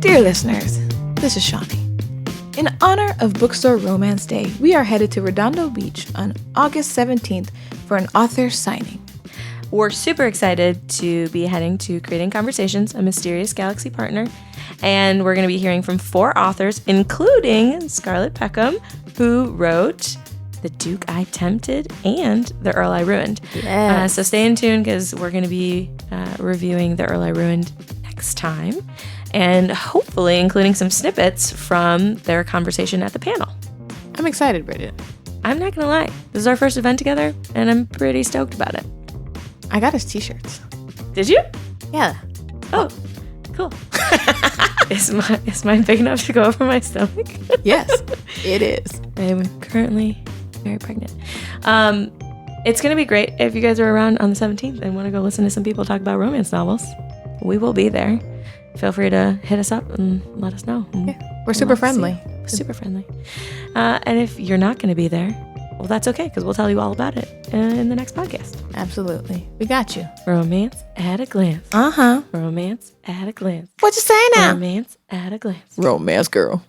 Dear listeners, this is Shani. In honor of Bookstore Romance Day, we are headed to Redondo Beach on August 17th for an author signing. We're super excited to be heading to Creating Conversations, a Mysterious Galaxy partner, and we're going to be hearing from 4 authors, including Scarlett Peckham, who wrote The Duke I Tempted and The Earl I Ruined. Yes. So stay in tune because we're going to be reviewing The Earl I Ruined next time, and hopefully including some snippets from their conversation at the panel. I'm excited, Bridget. I'm not going to lie. This is our first event together, and I'm pretty stoked about it. I got his t-shirts. Did you? Yeah. Oh, cool. Is mine big enough to go over my stomach? Yes, it is. I'm currently very pregnant. It's going to be great if you guys are around on the 17th and want to go listen to some people talk about romance novels. We will be there. Feel free to hit us up and let us know. Yeah, we're super friendly. Super friendly. And if you're not going to be there, well, that's okay, because we'll tell you all about it in the next podcast. Absolutely. We got you. Romance at a glance. Uh-huh. Romance at a glance. What you say now? Romance at a glance. Romance girl.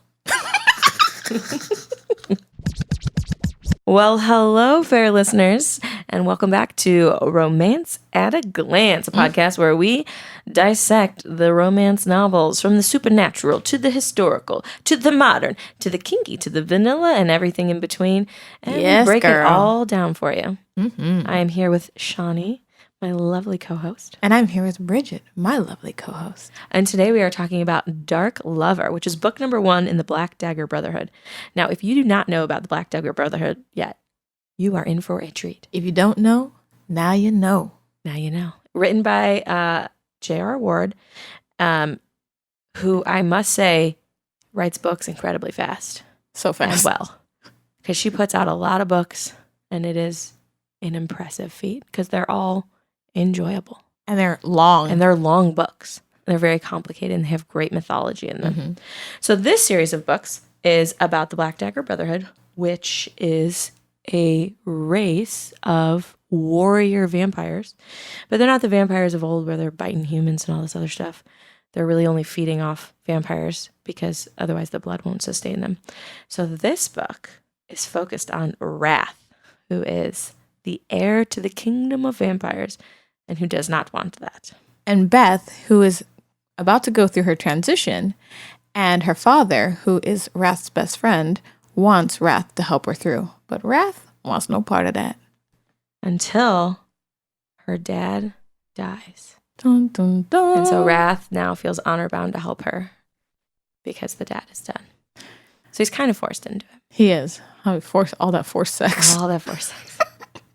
Well, hello, fair listeners, and welcome back to Romance at a Glance, a podcast where we dissect the romance novels from the supernatural to the historical to the modern to the kinky to the vanilla and everything in between, and we break it all down for you. Mm-hmm. I am here with Shani, my lovely co-host. And I'm here with Bridget, my lovely co-host. And today we are talking about Dark Lover, which is book number 1 in the Black Dagger Brotherhood. Now, if you do not know about the Black Dagger Brotherhood yet, you are in for a treat. If you don't know, now you know. Now you know. Written by J.R. Ward, who I must say writes books incredibly fast. So fast. As well. Because she puts out a lot of books, and it is an impressive feat because they're all enjoyable. And they're long. And they're long books. They're very complicated and they have great mythology in them. Mm-hmm. So this series of books is about the Black Dagger Brotherhood, which is a race of warrior vampires. But they're not the vampires of old where they're biting humans and all this other stuff. They're really only feeding off vampires because otherwise the blood won't sustain them. So this book is focused on Wrath, who is the heir to the kingdom of vampires and who does not want that. And Beth, who is about to go through her transition, and her father, who is Wrath's best friend, wants Wrath to help her through. But Wrath wants no part of that. Until her dad dies. Dun, dun, dun. And so Wrath now feels honor bound to help her because the dad is done. So he's kind of forced into it. He is. All that forced sex. All that forced sex.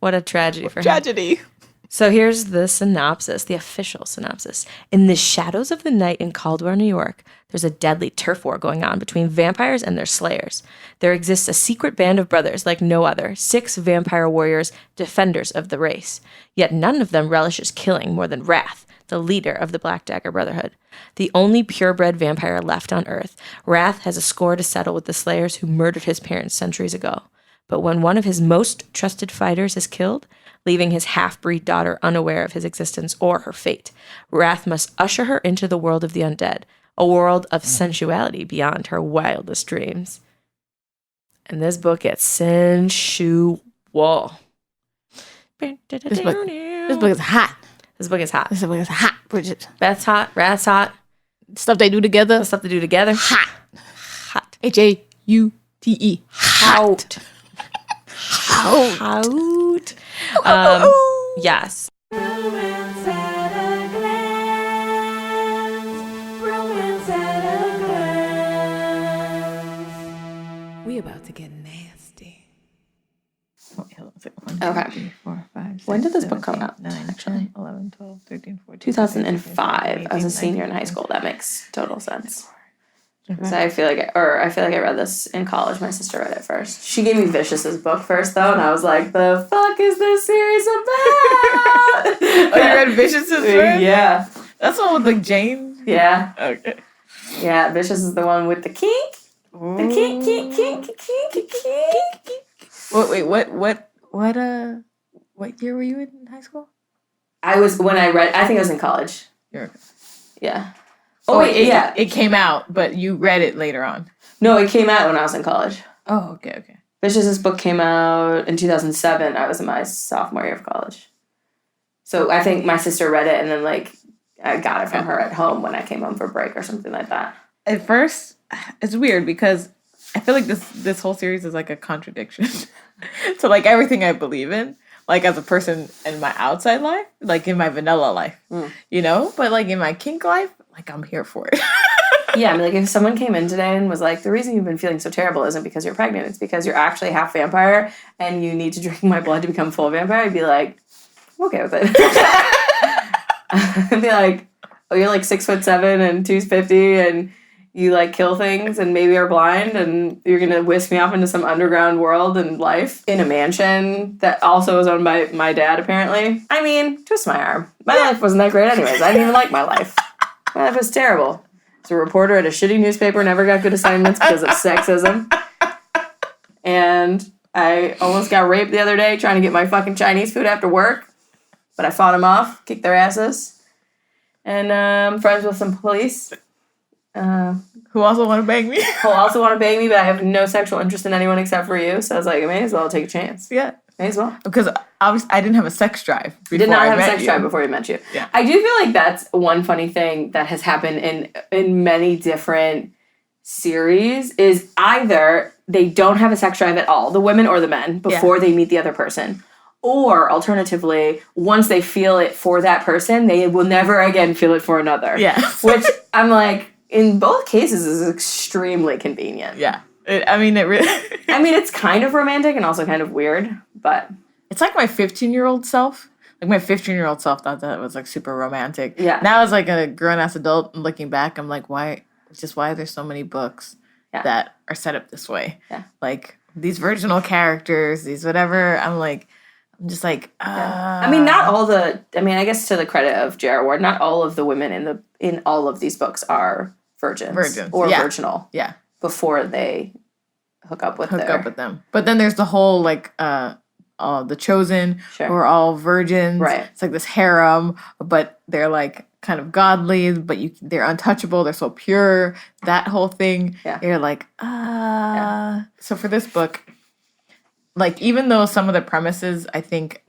What a tragedy for him. Tragedy. So here's the synopsis, the official synopsis. In the shadows of the night in Caldwell, New York, there's a deadly turf war going on between vampires and their slayers. There exists a secret band of brothers like no other, 6 vampire warriors, defenders of the race. Yet none of them relishes killing more than Wrath, the leader of the Black Dagger Brotherhood. The only purebred vampire left on Earth, Wrath has a score to settle with the slayers who murdered his parents centuries ago. But when one of his most trusted fighters is killed, leaving his half-breed daughter unaware of his existence or her fate, Wrath must usher her into the world of the undead, a world of sensuality beyond her wildest dreams. And this book gets sensual. This book is hot. This book is hot. This book is hot, Bridget. Beth's hot. Wrath's hot. Stuff they do together. The stuff they do together. Hot. Hot. H-A-U-T-E. Hot. Hot. Hot. Yes. Romance at a glance. Romance at a glance. We about to get nasty. Okay. 3, 4, 5, 6, When did this 7, book come 8, out, 9, actually? 10, 11, 12, 13, 14. 2005. I was a senior in high school. That makes total sense. So I feel like I read this in college. My sister read it first. She gave me Vicious's book first, though, and I was like, "The fuck is this series about?" Oh, you read Vicious's first? Yeah, that's the one with like Jane. yeah, Okay. yeah. Vicious is the one with the kink, the kink. Wait, what year were you in high school? I was when I read. I think I was in college. You're Yeah. Oh, wait, yeah. It came out, but you read it later on. No, it came out when I was in college. Oh, okay. Vicious' book came out in 2007. I was in my sophomore year of college. So I think my sister read it, and then, like, I got it from her at home when I came home for break or something like that. At first, it's weird because I feel like this whole series is like a contradiction to like everything I believe in, like as a person in my outside life, like in my vanilla life, you know, but like in my kink life, like I'm here for it. Yeah, I mean, like if someone came in today and was like, the reason you've been feeling so terrible isn't because you're pregnant, it's because you're actually half vampire and you need to drink my blood to become full vampire, I'd be like, I'm okay with it. I'd be like, oh, you're like 6'7" and 250 and you like kill things and maybe are blind and you're gonna whisk me off into some underground world and life in a mansion that also is owned by my dad apparently. I mean, twist my arm. My life wasn't that great anyways. I didn't even like my life. My life was terrible. I was a reporter at a shitty newspaper, never got good assignments because of sexism. And I almost got raped the other day trying to get my fucking Chinese food after work. But I fought them off, kicked their asses. And I'm friends with some police. Who also want to bang me? Who also want to bang me, but I have no sexual interest in anyone except for you. So I was like, I may as well take a chance. Yeah. May as well. Because obviously I didn't have a sex drive before Did not I have a met sex you. drive before I met you. Yeah. I do feel like that's one funny thing that has happened in many different series is either they don't have a sex drive at all, the women or the men, before they meet the other person. Or alternatively, once they feel it for that person, they will never again feel it for another. Yes. Which I'm like, in both cases is extremely convenient. Yeah. It really... I mean, it's kind of romantic and also kind of weird, but... It's like my 15-year-old self. Like, my 15-year-old self thought that was, like, super romantic. Yeah. Now, as, like, a grown-ass adult and looking back, I'm like, why are there so many books that are set up this way? Yeah. Like, these virginal characters, these whatever. I'm just like, I mean, not all the... I mean, I guess to the credit of J.R. Ward, not all of the women in all of these books are virgins. Or virginal. Yeah. Before they hook up with them. But then there's the whole, like, the Chosen, who are all virgins. Right. It's like this harem, but they're, like, kind of godly, but they're untouchable. They're so pure. That whole thing. Yeah. You're like, So for this book, like, even though some of the premises, I think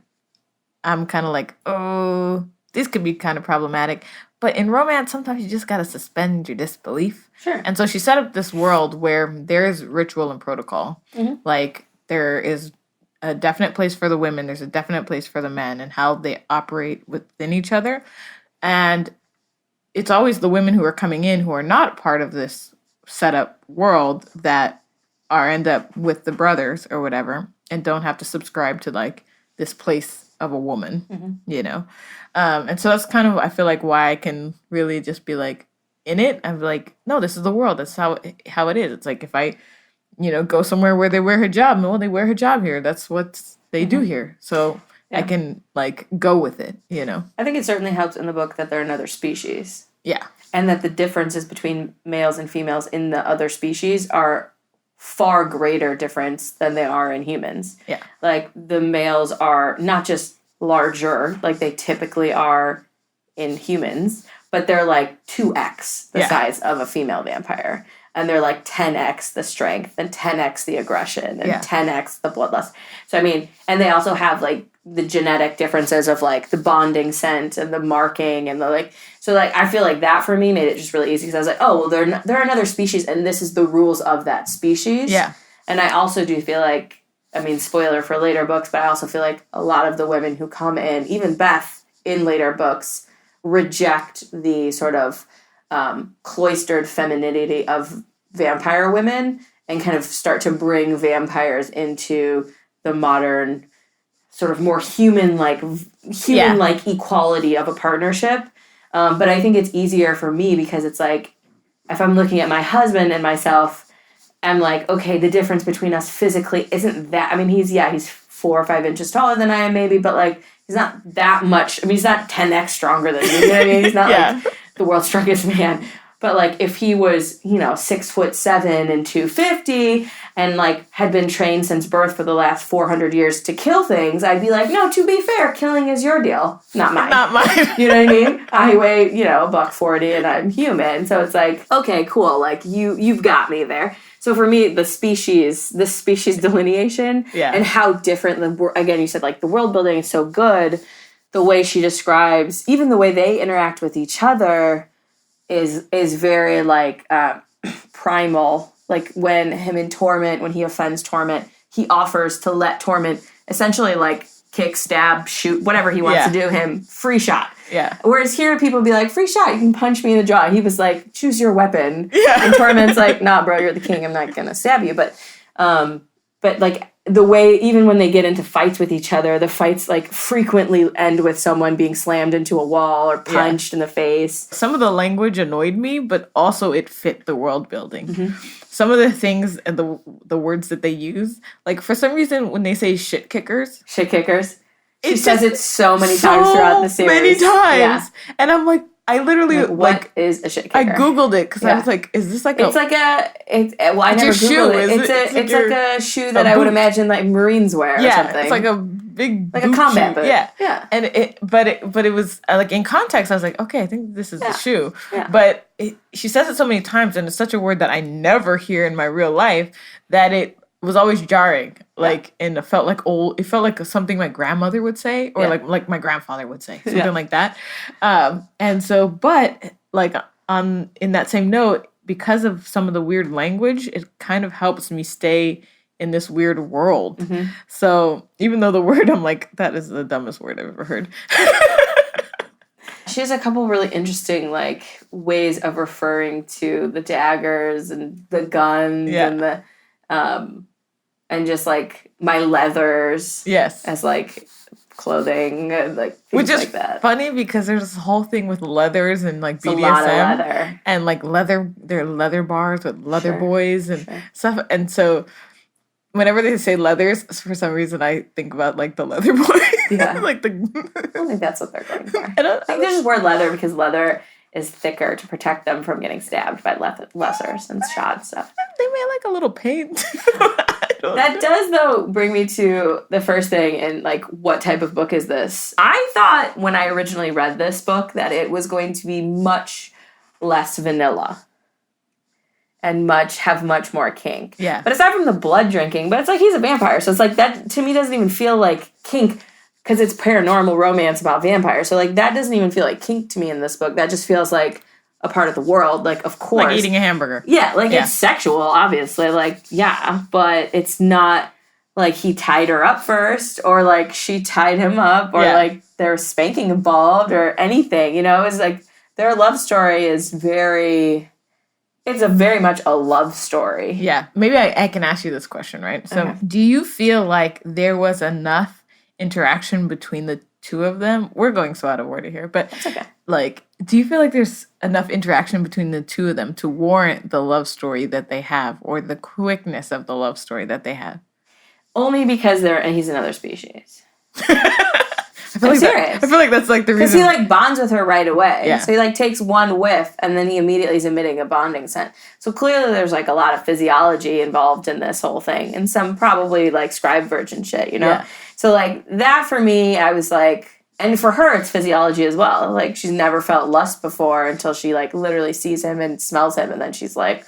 I'm kind of like, oh, this could be kind of problematic. But in romance, sometimes you just got to suspend your disbelief. Sure. And so she set up this world where there is ritual and protocol. Mm-hmm. Like, there is a definite place for the women. There's a definite place for the men and how they operate within each other. And it's always the women who are coming in who are not part of this setup world that end up with the brothers or whatever and don't have to subscribe to, like, this place of a woman, you know? And so that's kind of, I feel like, why I can really just be, like, in it. I'm like, no, this is the world. That's how it is. It's like if I, go somewhere where they wear hijab, well, they wear hijab here. That's what they do here. So I can, like, go with it, I think it certainly helps in the book that they're another species. Yeah. And that the differences between males and females in the other species are far greater difference than they are in humans. Yeah. Like, the males are not just larger, like they typically are in humans, but they're like 2x the size of a female vampire. And they're like 10x the strength and 10x the aggression and 10x the bloodlust. So, I mean, and they also have, like, the genetic differences of, like, the bonding scent and the marking and the, like... So, like, I feel like that, for me, made it just really easy because I was like, oh, well, they're another species and this is the rules of that species. Yeah. And I also do feel like, I mean, spoiler for later books, but I also feel like a lot of the women who come in, even Beth in later books, reject the sort of cloistered femininity of vampire women and kind of start to bring vampires into the modern sort of more human-like equality of a partnership. But I think it's easier for me because it's like, if I'm looking at my husband and myself, I'm like, okay, the difference between us physically isn't that... I mean, he's 4 or 5 inches taller than I am maybe, but, like, he's not that much... I mean, he's not 10x stronger than me, you know what I mean? He's not, like, the world's strongest man. But, like, if he was, 6'7" and 250 and, like, had been trained since birth for the last 400 years to kill things, I'd be like, no, to be fair, killing is your deal, not mine. Not mine. You know what I mean? I weigh, $140 and I'm human. So it's like, okay, cool. Like, you've got me there. So for me, the species delineation and how different again, you said, like, the world building is so good. The way she describes, even the way they interact with each other is very, like, primal. Like, when him and Torment, when he offends Torment, he offers to let Torment essentially, like, kick, stab, shoot, whatever he wants to do him, free shot. Yeah. Whereas here, people be like, free shot, you can punch me in the jaw. He was like, choose your weapon. Yeah. And Torment's like, nah, bro, you're the king. I'm not going to stab you. But, like, the way, even when they get into fights with each other, the fights, like, frequently end with someone being slammed into a wall or punched in the face. Some of the language annoyed me, but also it fit the world building. Some of the things and the words that they use, like, for some reason, when they say shit kickers. She says it so many times throughout the series. Many times. Yeah. And I'm like, I literally, what is a shit kicker? I Googled it because I was like, is this like I never Googled it. It's like a shoe that I would imagine, like, Marines wear or something. It's like a big like a combat boot. Yeah. And it was, like, in context, I was like, okay, I think this is the shoe. Yeah. But she says it so many times, and it's such a word that I never hear in my real life that it was always jarring. Like, and it felt like something my grandmother would say, or like my grandfather would say, something like that. And so, but, like, in that same note, because of some of the weird language, it kind of helps me stay in this weird world. So even though the word, I'm like, that is the dumbest word I've ever heard. She has a couple really interesting, like, ways of referring to the daggers and the guns and the and just, like, my leathers as, like, clothing and, like, things which is like that. Funny because there's this whole thing with leathers and, like, BDSM. A lot of leather. And, like, there are leather bars with leather boys and stuff. And so whenever they say leathers, for some reason I think about, like, the leather boys. Yeah. Like, I don't think that's what they're going for. I think they just wear leather because leather is thicker to protect them from getting stabbed by lessers and shot and stuff. They may like a little paint. That does, though, bring me to the first thing, and, like, what type of book is this? I thought when I originally read this book that it was going to be much less vanilla and have much more kink. Yeah. But aside from the blood drinking, but it's like he's a vampire, so it's like that to me doesn't even feel like kink because it's paranormal romance about vampires. So, like, that doesn't even feel like kink to me in this book. That just feels like a part of the world, like, of course. Like eating a hamburger. Yeah, like, it's sexual, obviously, like, yeah, but it's not like he tied her up first, or, like, she tied him up, or, like, there's spanking involved, or anything, It's like, their love story is very much a love story. Yeah, maybe I can ask you this question, right? So, do you feel like there was enough interaction between the two of them? We're going so out of order here, but that's okay. Like, do you feel like there's enough interaction between the two of them to warrant the love story that they have, or the quickness of the love story that they have? Only because he's another species. I'm serious. I feel like that's, like, the reason. Because he, like, bonds with her right away. Yeah. So he, like, takes one whiff, and then he immediately is emitting a bonding scent. So clearly there's, like, a lot of physiology involved in this whole thing. And some probably, like, scribe virgin shit, Yeah. So, like, that for me, I was like... And for her, it's physiology as well. Like, she's never felt lust before until she, like, literally sees him and smells him. And then she's like,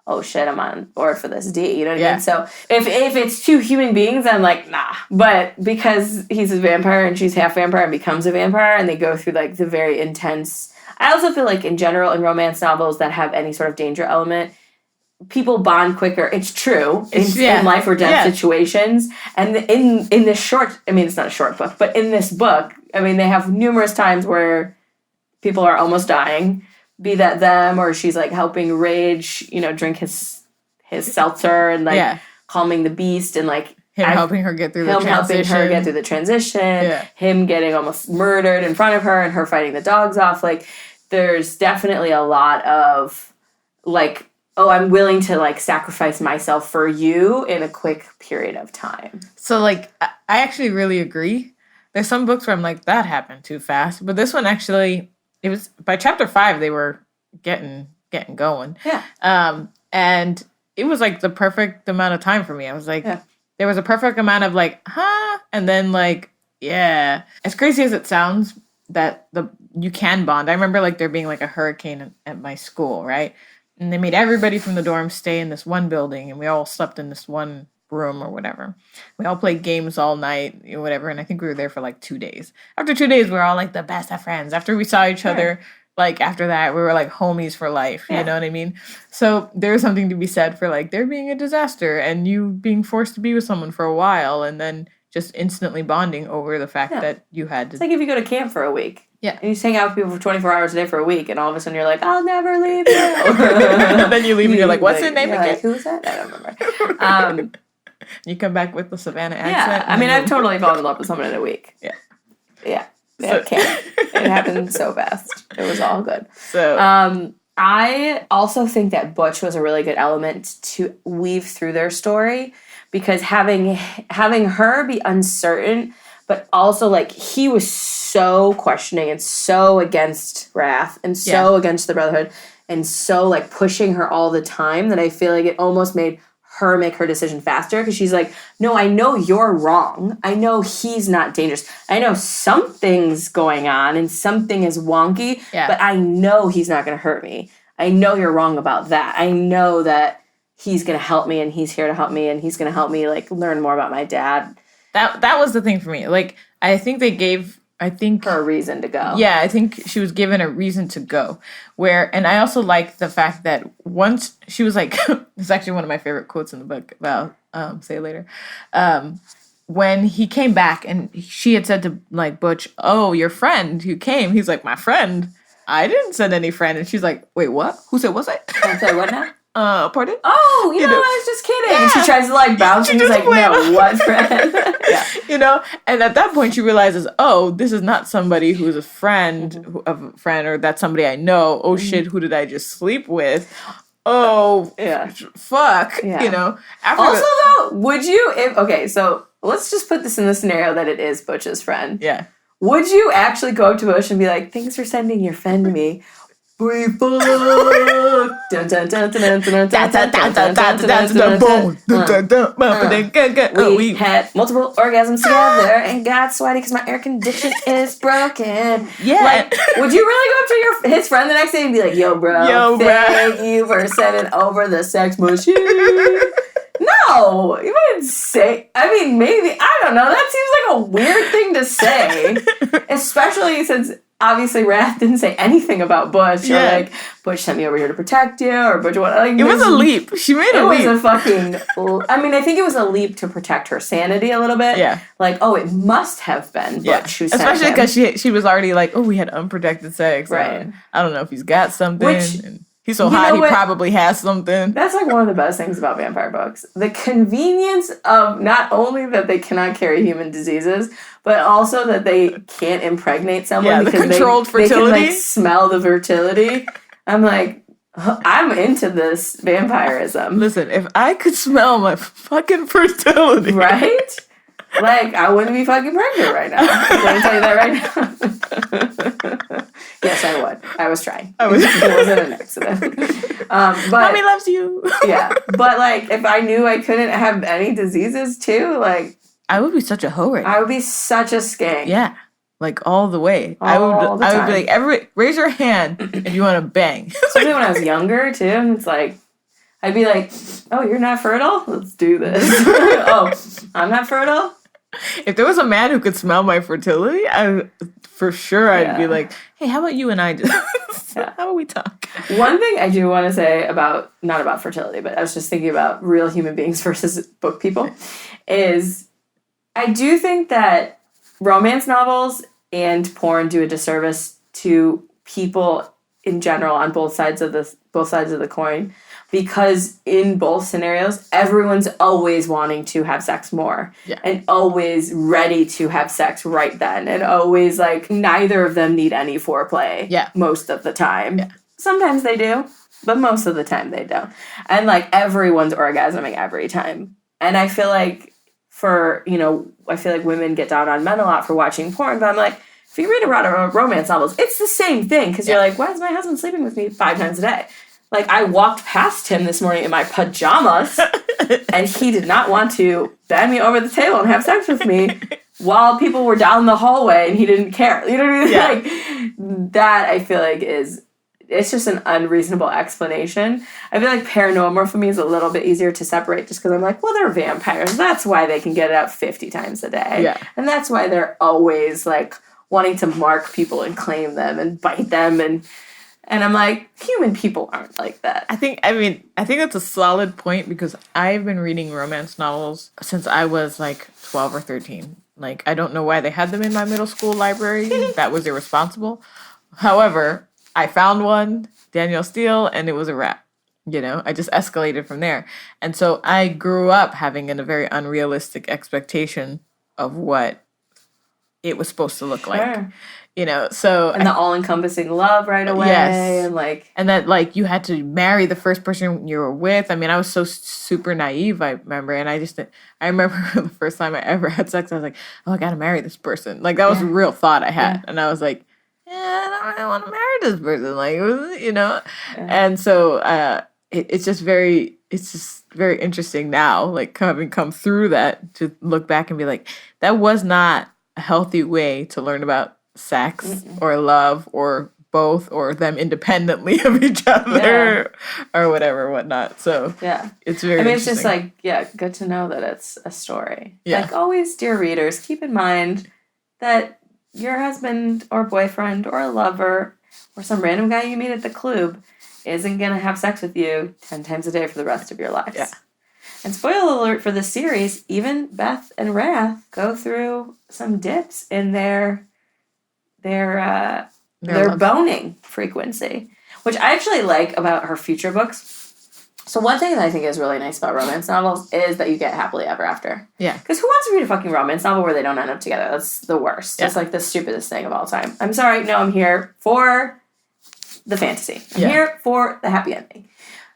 oh, shit, I'm on board for this D. You know what I mean? So if it's two human beings, I'm like, nah. But because he's a vampire and she's half vampire and becomes a vampire, and they go through, like, the very intense... I also feel like, in general, in romance novels that have any sort of danger element, people bond quicker. It's true in life or death situations. And in this short... I mean, it's not a short book, but in this book... I mean, they have numerous times where people are almost dying, be that them, or she's, like, helping Rage, drink his seltzer and, like, calming the beast, and, like, helping her get through the transition. Him getting almost murdered in front of her, and her fighting the dogs off. Like, there's definitely a lot of, like, oh, I'm willing to, like, sacrifice myself for you in a quick period of time. So, like, I actually really agree. There's some books where I'm like, that happened too fast. But this one actually, it was by chapter 5, they were getting getting going. Yeah. And it was like the perfect amount of time for me. I was like, there was a perfect amount of like, huh? And then like, yeah. As crazy as it sounds, that you can bond. I remember like there being like a hurricane at my school, right? And they made everybody from the dorm stay in this one building, and we all slept in this one room or whatever. We all played games all night, whatever. And I think we were there for like 2 days. After 2 days, we were all like the best of friends. After we saw each other, like after that, we were like homies for life. You know what I mean? So there's something to be said for like there being a disaster and you being forced to be with someone for a while and then just instantly bonding over the fact that you had to. It's like if you go to camp for a week. Yeah. And you just hang out with people for 24 hours a day for a week, and all of a sudden you're like, I'll never leave you. And then you leave and you're like, what's his name again? Like, who's that? I don't remember. You come back with the Savannah accent. Yeah. I mean, I've totally fallen in love with someone in a week. Yeah. Yeah. Camp. It happened so fast. It was all good. So I also think that Butch was a really good element to weave through their story, because having her be uncertain, but also like he was so questioning and so against Wrath and so against the Brotherhood and so like pushing her all the time that I feel like it almost made her make her decision faster, because she's like, no, I know you're wrong. I know he's not dangerous. I know something's going on and something is wonky, but I know he's not going to hurt me. I know you're wrong about that. I know that he's going to help me and he's here to help me and he's going to help me like learn more about my dad. That was the thing for me. Like, I think they gave her a reason to go. Yeah, I think she was given a reason to go. And I also like the fact that once she was like, it's actually one of my favorite quotes in the book about, say it later. When he came back and she had said to like Butch, oh, your friend who came, he's like, my friend? I didn't send any friend. And she's like, wait, what? Who said what's that? I'm sorry, what now? Pardon? Oh, you know, I was just kidding. Yeah. And she tries to like bounce and he's like, no, what friend? You know, and at that point she realizes, oh, this is not somebody who's a friend of a friend, or that's somebody I know. Oh shit, who did I just sleep with? Oh, fuck. Yeah. You know. Though, would you, okay, so let's just put this in the scenario that it is Butch's friend. Yeah. Would you actually go up to Butch and be like, thanks for sending your friend to me? We fuck. We had multiple orgasms together and got sweaty because my air condition is broken. Yeah. Like, would you really go up to his friend the next day and be like, yo, bro, thank you for sending over the sex machine? No, you wouldn't say. I mean, maybe, I don't know. That seems like a weird thing to say, especially since obviously Wrath didn't say anything about Butch. Or like, Butch sent me over here to protect you, or Butch what? Like, it was a leap. She made a leap. It was a fucking. I mean, I think it was a leap to protect her sanity a little bit. Yeah. Like, oh, it must have been Butch who sent him. Especially because she was already like, oh, we had unprotected sex. Right. I don't know if he's got something. Which, he's so hot, he probably has something. That's like one of the best things about vampire books. The convenience of not only that they cannot carry human diseases, but also that they can't impregnate someone because the controlled fertility. They can like smell the fertility. I'm like, I'm into this vampirism. Listen, if I could smell my fucking fertility. Right? Like, I wouldn't be fucking pregnant right now. I'm going to tell you that right now. Yes, I would. I was trying. It wasn't an accident. But Mommy loves you. Yeah. But, like, if I knew I couldn't have any diseases, too, like... I would be such a hoe right now. I would be such a skank. Yeah. Like, all the way. I would be like, everybody, raise your hand if you want to bang. Especially when I was younger, too. And it's like... I'd be like, oh, you're not fertile? Let's do this. Oh, I'm not fertile? If there was a man who could smell my fertility, I'd be like, hey, how about you and I just, how about we talk? One thing I do want to say about, not about fertility, but I was just thinking about real human beings versus book people, is I do think that romance novels and porn do a disservice to people in general on both sides of the coin. Because in both scenarios, everyone's always wanting to have sex more. Yeah. And always ready to have sex right then. And always, like, neither of them need any foreplay. Yeah. Most of the time. Yeah. Sometimes they do, but most of the time they don't. And, like, everyone's orgasming every time. And I feel like women get down on men a lot for watching porn, but I'm like, if you read a lot of romance novels, it's the same thing. Because you're like, why is my husband sleeping with me 5 times a day? Like, I walked past him this morning in my pajamas, and he did not want to bend me over the table and have sex with me while people were down the hallway, and he didn't care. You know what I mean? Yeah. Like, that, I feel like, it's just an unreasonable explanation. I feel like paranormal for me is a little bit easier to separate just because I'm like, well, they're vampires. That's why they can get it up 50 times a day. Yeah. And that's why they're always, like, wanting to mark people and claim them and bite them and I'm like, human people aren't like that. I think that's a solid point because I've been reading romance novels since I was like 12 or 13. Like, I don't know why they had them in my middle school library. That was irresponsible. However, I found one, Danielle Steele, and it was a wrap. You know, I just escalated from there. And so I grew up having a very unrealistic expectation of what it was supposed to look like. Sure. You know, so And the all-encompassing love right away. Yes. And that, like, you had to marry the first person you were with. I mean, I was so super naive, I remember. And I remember the first time I ever had sex, I was like, oh, I got to marry this person. Like, that was a real thought I had. Yeah. And I was like, I don't really want to marry this person. Like, you know? Yeah. And so it's just very interesting now, like, having come through that, to look back and be like, that was not a healthy way to learn about sex or love or both or them independently of each other or whatever, whatnot. So it's very it's just like, good to know that it's a story. Yeah. Like, always, dear readers, keep in mind that your husband or boyfriend or a lover or some random guy you meet at the club isn't going to have sex with you 10 times a day for the rest of your lives. Yeah. And spoiler alert for this series, even Beth and Wrath go through some dips in their boning frequency, which I actually like about her future books. So one thing that I think is really nice about romance novels is that you get happily ever after. Yeah. Because who wants to read a fucking romance novel where they don't end up together? That's the worst. Yeah. It's like the stupidest thing of all time. I'm sorry. No, I'm here for the fantasy. I'm here for the happy ending.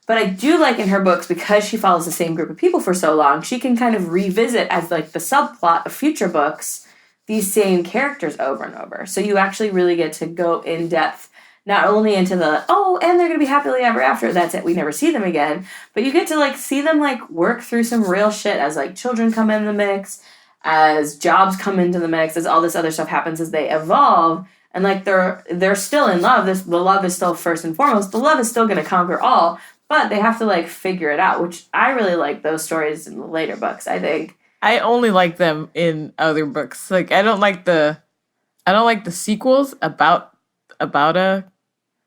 But I do like in her books, because she follows the same group of people for so long, she can kind of revisit as like the subplot of future books these same characters over and over. So you actually really get to go in depth, not only into the, and they're going to be happily ever after, that's it, we never see them again, but you get to, like, see them, like, work through some real shit as, like, children come in the mix, as jobs come into the mix, as all this other stuff happens as they evolve, and, like, they're still in love. The love is still first and foremost. The love is still going to conquer all, but they have to, like, figure it out, which I really like those stories in the later books, I think. I only like them in other books. Like, I don't like the sequels about a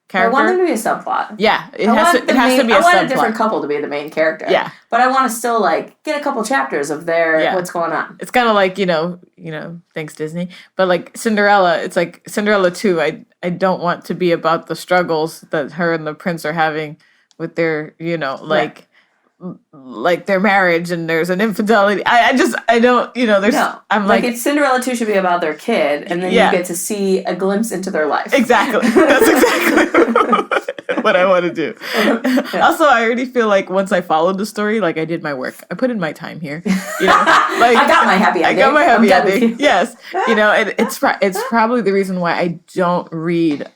character. I want them to be a subplot. Yeah, it has to be a subplot. I want a different couple to be the main character. Yeah, but I want to still, like, get a couple chapters of their what's going on. It's kind of like, you know, thanks Disney. But like Cinderella, it's like Cinderella 2. I don't want to be about the struggles that her and the prince are having with their, like their marriage, and there's an infidelity. I don't, there's, no. I'm like it's Cinderella 2 should be about their kid, and then you get to see a glimpse into their life. Exactly. That's exactly what I want to do. Yeah. Also, I already feel like once I followed the story, like I did my work. I put in my time here. Like I got my happy ending. I got my happy ending. Yes. It's probably the reason why I don't read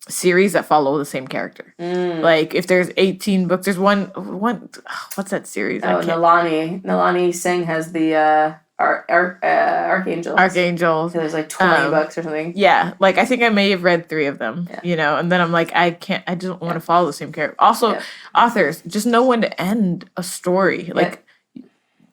series that follow the same character. Like, if there's 18 books, there's one what's that series? Nalani Singh has the Archangels. So there's like 20 books or something. Yeah, like I think I may have read 3 of them, and then I'm like, I don't want to follow the same character. Also, authors, just know when to end a story. Like,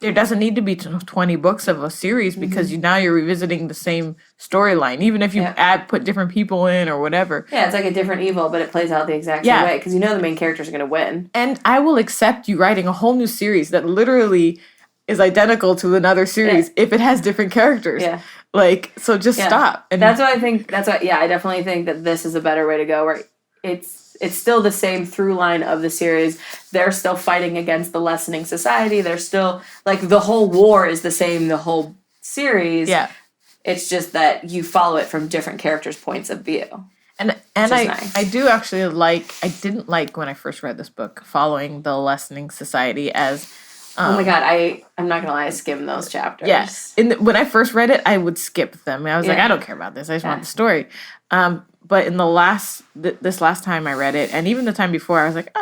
there doesn't need to be 20 books of a series, because now you're revisiting the same storyline, even if you put different people in or whatever. Yeah, it's like a different evil, but it plays out the exact same way, because the main characters are going to win. And I will accept you writing a whole new series that literally is identical to another series if it has different characters. Yeah. Like, so just stop. And I definitely think that this is a better way to go, where it's still the same through line of the series. They're still fighting against the Lessening Society. They're still, like, the whole war is the same, the whole series. Yeah. It's just that you follow it from different characters' points of view. And I do actually I didn't like when I first read this book, following the Lessening Society as Oh my god, I'm not gonna lie, I skimmed those chapters. Yes. When I first read it, I would skip them. I was like, I don't care about this. I just want the story. But in this last time I read it, and even the time before, I was like,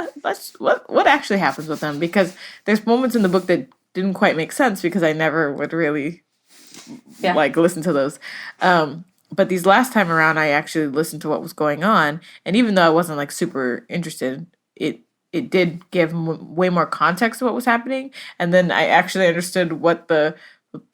what actually happens with them? Because there's moments in the book that didn't quite make sense because I never would really like listen to those. But these last time around, I actually listened to what was going on, and even though I wasn't like super interested, it did give way more context to what was happening, and then I actually understood what the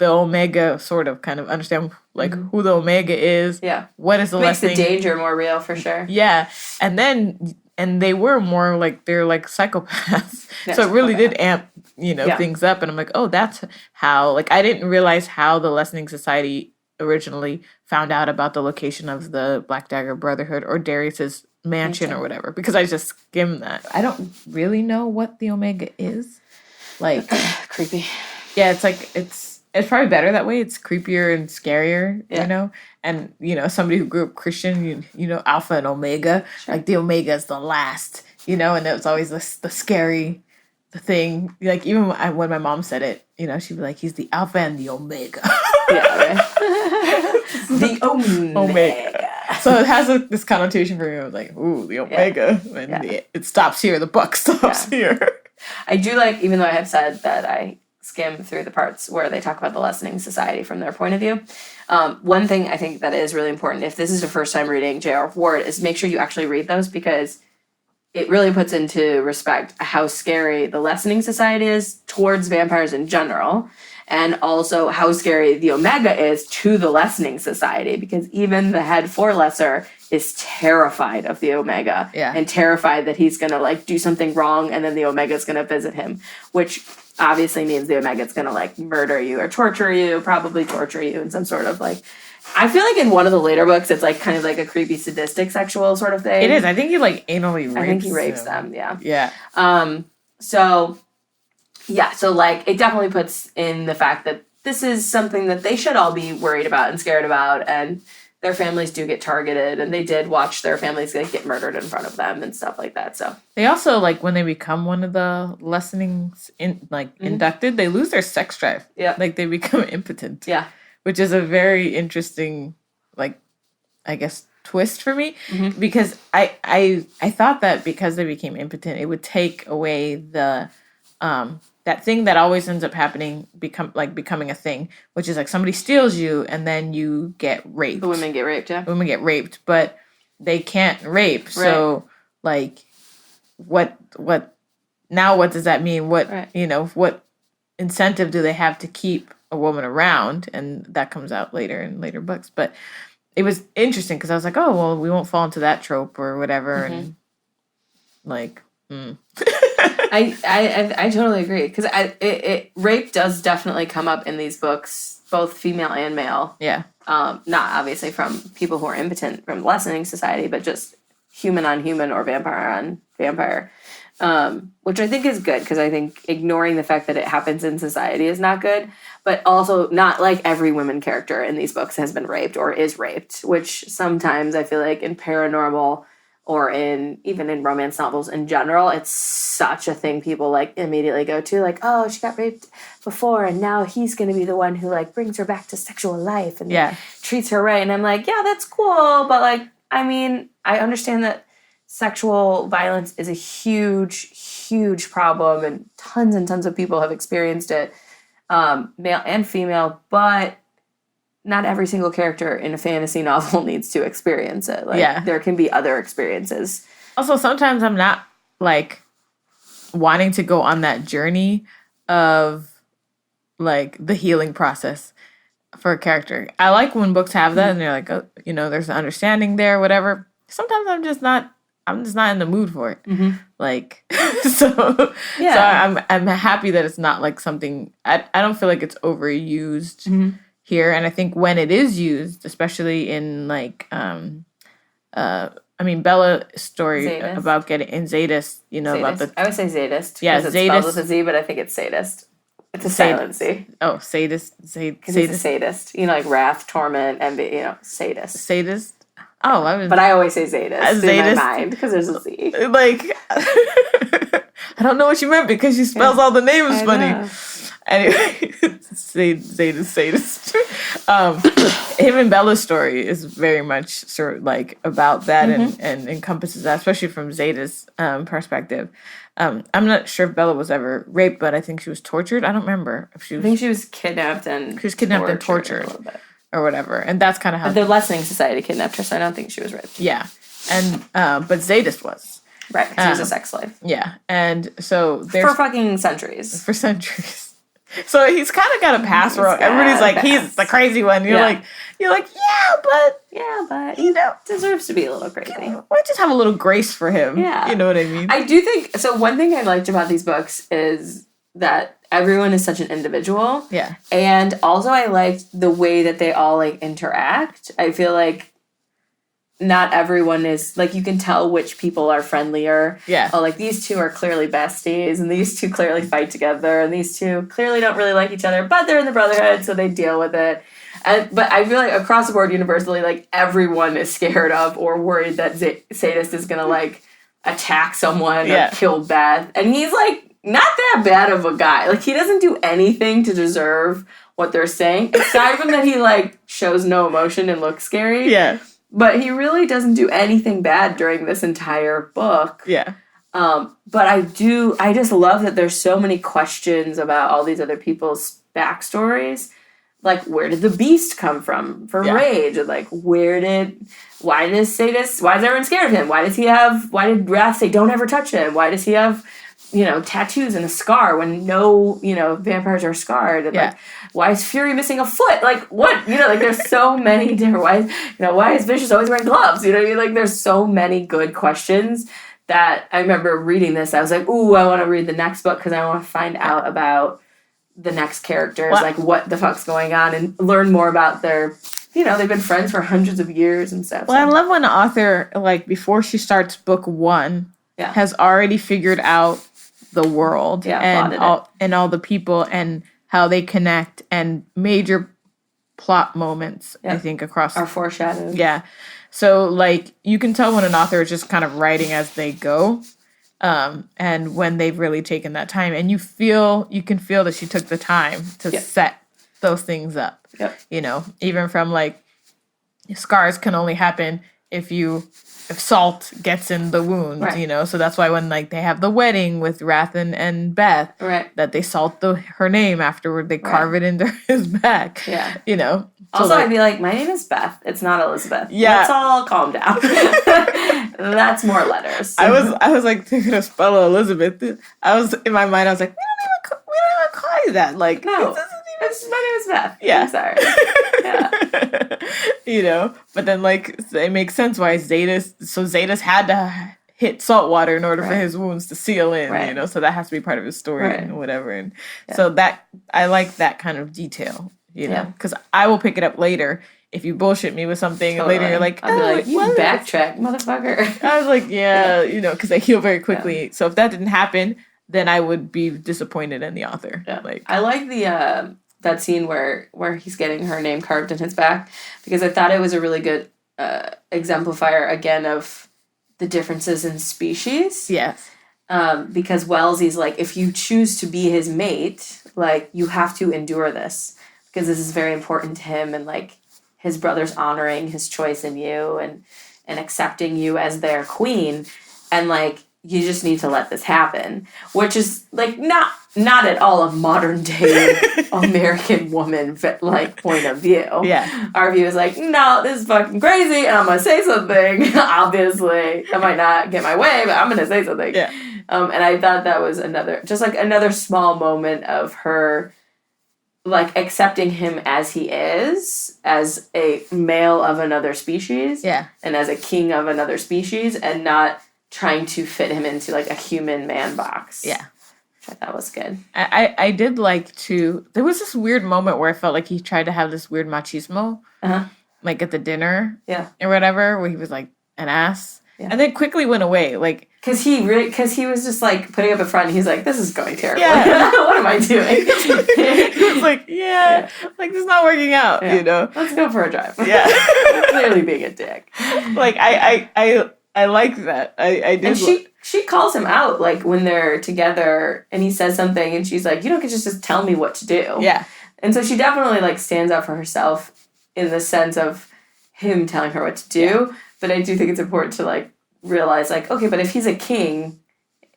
Omega sort of kind of understand like who the Omega is. Yeah, what is the makes lessening? The danger more real for sure. Yeah, and they were more like they're like psychopaths, so it really did amp things up, and I'm like, oh, that's how. Like I didn't realize how the Lessening Society originally found out about the location of the Black Dagger Brotherhood or Darius's mansion or whatever, because I just skimmed that. I don't really know what the Omega is. Like creepy. Yeah, it's like it's probably better that way. It's creepier and scarier, And somebody who grew up Christian, Alpha and Omega. Sure. Like the Omega is the last, and it was always the scary thing. Like even when my mom said it, she'd be like, "He's the Alpha and the Omega." Yeah, right. The Omega. So it has this connotation for me. I was like, ooh, the Omega. And it stops here. The buck stops here. I do like, even though I have said that I skim through the parts where they talk about the Lessening Society from their point of view. One thing I think that is really important, if this is your first time reading J.R. Ward, is make sure you actually read those, because it really puts into respect how scary the Lessening Society is towards vampires in general, and also how scary the Omega is to the Lessening Society, because even the head for Lesser is terrified of the Omega and terrified that he's going to like do something wrong and then the Omega is going to visit him, which obviously means the Omega is going to like murder you or probably torture you in some sort of like, I feel like in one of the later books, it's like kind of like a creepy sadistic sexual sort of thing. It is. I think he like anally rapes I think he rapes them. Yeah. Yeah. So like it definitely puts in the fact that this is something that they should all be worried about and scared about, and their families do get targeted, and they did watch their families get murdered in front of them and stuff like that. So they also, like, when they become one of the lessenings inducted, they lose their sex drive. Yeah. Like they become impotent. Yeah. Which is a very interesting, like, I guess, twist for me, because I thought that because they became impotent, it would take away the that thing that always ends up happening, becoming a thing, which is like somebody steals you and then you get raped. The women get raped, yeah. Women get raped, but they can't rape. Right. So like, what does that mean? What what incentive do they have to keep a woman around? And that comes out later in later books. But it was interesting because I was like, oh well, we won't fall into that trope or whatever, and like. I totally agree, because rape does definitely come up in these books, both female and male. Yeah. Not obviously from people who are impotent from the Lessening Society, but just human on human or vampire on vampire, which I think is good, because I think ignoring the fact that it happens in society is not good, but also not like every women character in these books has been raped or is raped, which sometimes I feel like in paranormal or even in romance novels in general, it's such a thing people like immediately go to, like, oh, she got raped before and now he's going to be the one who like brings her back to sexual life and treats her right. And I'm like, yeah, that's cool. But like, I mean, I understand that sexual violence is a huge, huge problem and tons of people have experienced it, male and female, but not every single character in a fantasy novel needs to experience it. Like, there can be other experiences. Also, sometimes I'm not, like, wanting to go on that journey of, like, the healing process for a character. I like when books have that, and they're like, oh, there's an understanding there, whatever. Sometimes I'm just not in the mood for it. Like, so I'm happy that it's not, like, something, I don't feel like it's overused here, and I think when it is used, especially in like Bella's story Zadist. About getting in Zadist, Zadist. About the I would say Zadist. Yeah, it's Zadist. Spelled with a Z, but I think it's Sadist. It's a silent Z. Oh, Sadist. Because it's a sadist. Like wrath, torment, envy. Sadist. Sadist. Oh, but I always say Zadist in my mind because there's a Z. Like, I don't know what you meant because she spells all the names I funny. know. Anyway, Zeta sadist. Him and Bella's story is very much sort of like about that and encompasses that, especially from Zeta's perspective. I'm not sure if Bella was ever raped, but I think she was tortured. I don't remember if she I was. think she was kidnapped and tortured a little bit. or whatever, and that's kind of how. But the Lessening Society kidnapped her, so I don't think she was raped. Yeah, and but Zeta was. Right, she was a sex slave. Yeah, and so there's For fucking centuries. for centuries. So he's kind of got a pass road. Everybody's like, he's the crazy one. You're like, yeah, but You know, deserves to be a little crazy. why just have a little grace for him? Yeah. You know what I mean? I do think so. One thing I liked about these books is that everyone is such an individual. Yeah. And also, I liked the way that they all like interact. I feel like not everyone is like, you can tell which people are friendlier. Yeah. Oh, like these two are clearly besties, and these two clearly fight together, and these two clearly don't really like each other, but they're in the Brotherhood, so they deal with it. But I feel like across the board, universally, like everyone is scared of or worried that Sadist is gonna like attack someone or kill Beth, and he's like not that bad of a guy. Like he doesn't do anything to deserve what they're saying, aside from that he like shows no emotion and looks scary. Yeah. But he really doesn't do anything bad during this entire book. Yeah. But I just love that there's so many questions about all these other people's backstories. Like, where did the beast come from for rage? And like, why is everyone scared of him? Why did Wrath say don't ever touch him? Why does he have, tattoos and a scar when no, vampires are scarred? And like, why is Fury missing a foot? Like, what? Like there's so many different why is Vicious always wearing gloves? You know what I mean? Like there's so many good questions that I remember reading this. I was like, ooh, I want to read the next book because I want to find out about the next characters, like what the fuck's going on, and learn more about their, they've been friends for hundreds of years and stuff. Well, I love when an author, like before she starts book one, has already figured out the world and all the people and how they connect and major plot moments, I think, across are foreshadowed. Yeah. So like you can tell when an author is just kind of writing as they go. And when they've really taken that time, and you can feel that she took the time to set those things up. Yep. Even from like scars can only happen if salt gets in the wound, right. So that's why when like they have the wedding with Wrath and Beth, right. that they salt her name afterward, they carve it into his back. Yeah. So also, I'd be like, my name is Beth. It's not Elizabeth. Yeah. Let's all calm down. That's more letters. I was like thinking of spell Elizabeth. I was in my mind. I was like, we don't even call you that. Like, no, my name is Beth. Yeah. I'm sorry. Yeah. But then like it makes sense why Zeta's had to hit salt water in order for his wounds to seal in. Right. So that has to be part of his story and whatever. And so that I like that kind of detail. Because I will pick it up later. If you bullshit me with something and later you're like, I'll be like, you backtrack, motherfucker. I was like, because I heal very quickly. So if that didn't happen, then I would be disappointed in the author. Yeah. Like I like the that scene where he's getting her name carved in his back, because I thought it was a really good exemplifier again of the differences in species. Yes. Because Wellesley's like, if you choose to be his mate, like you have to endure this, because this is very important to him, and like his brother's honoring his choice in you and accepting you as their queen, and like you just need to let this happen, which is like not at all a modern day American woman like point of view. Yeah, our view is like, no, this is fucking crazy, and I'm gonna say something. Obviously, I might not get my way, but I'm gonna say something. Yeah. And I thought that was another small moment of her, like, accepting him as he is, as a male of another species, and as a king of another species, and not trying to fit him into like a human man box. Yeah. Which I thought was good. I did like to, there was this weird moment where I felt like he tried to have this weird machismo, like at the dinner, or whatever, where he was like an ass, and then quickly went away, like. Because he was just like putting up a front, and he's like, this is going terribly. Yeah. What am I doing? He was like, like this is not working out, Let's go for a drive. Yeah. Clearly being a dick. Like I like that. I did. And she calls him out, like, when they're together and he says something and she's like, you don't get to just tell me what to do. Yeah. And so she definitely, like, stands up for herself in the sense of him telling her what to do. Yeah. But I do think it's important to, like, realize, like, okay, but if he's a king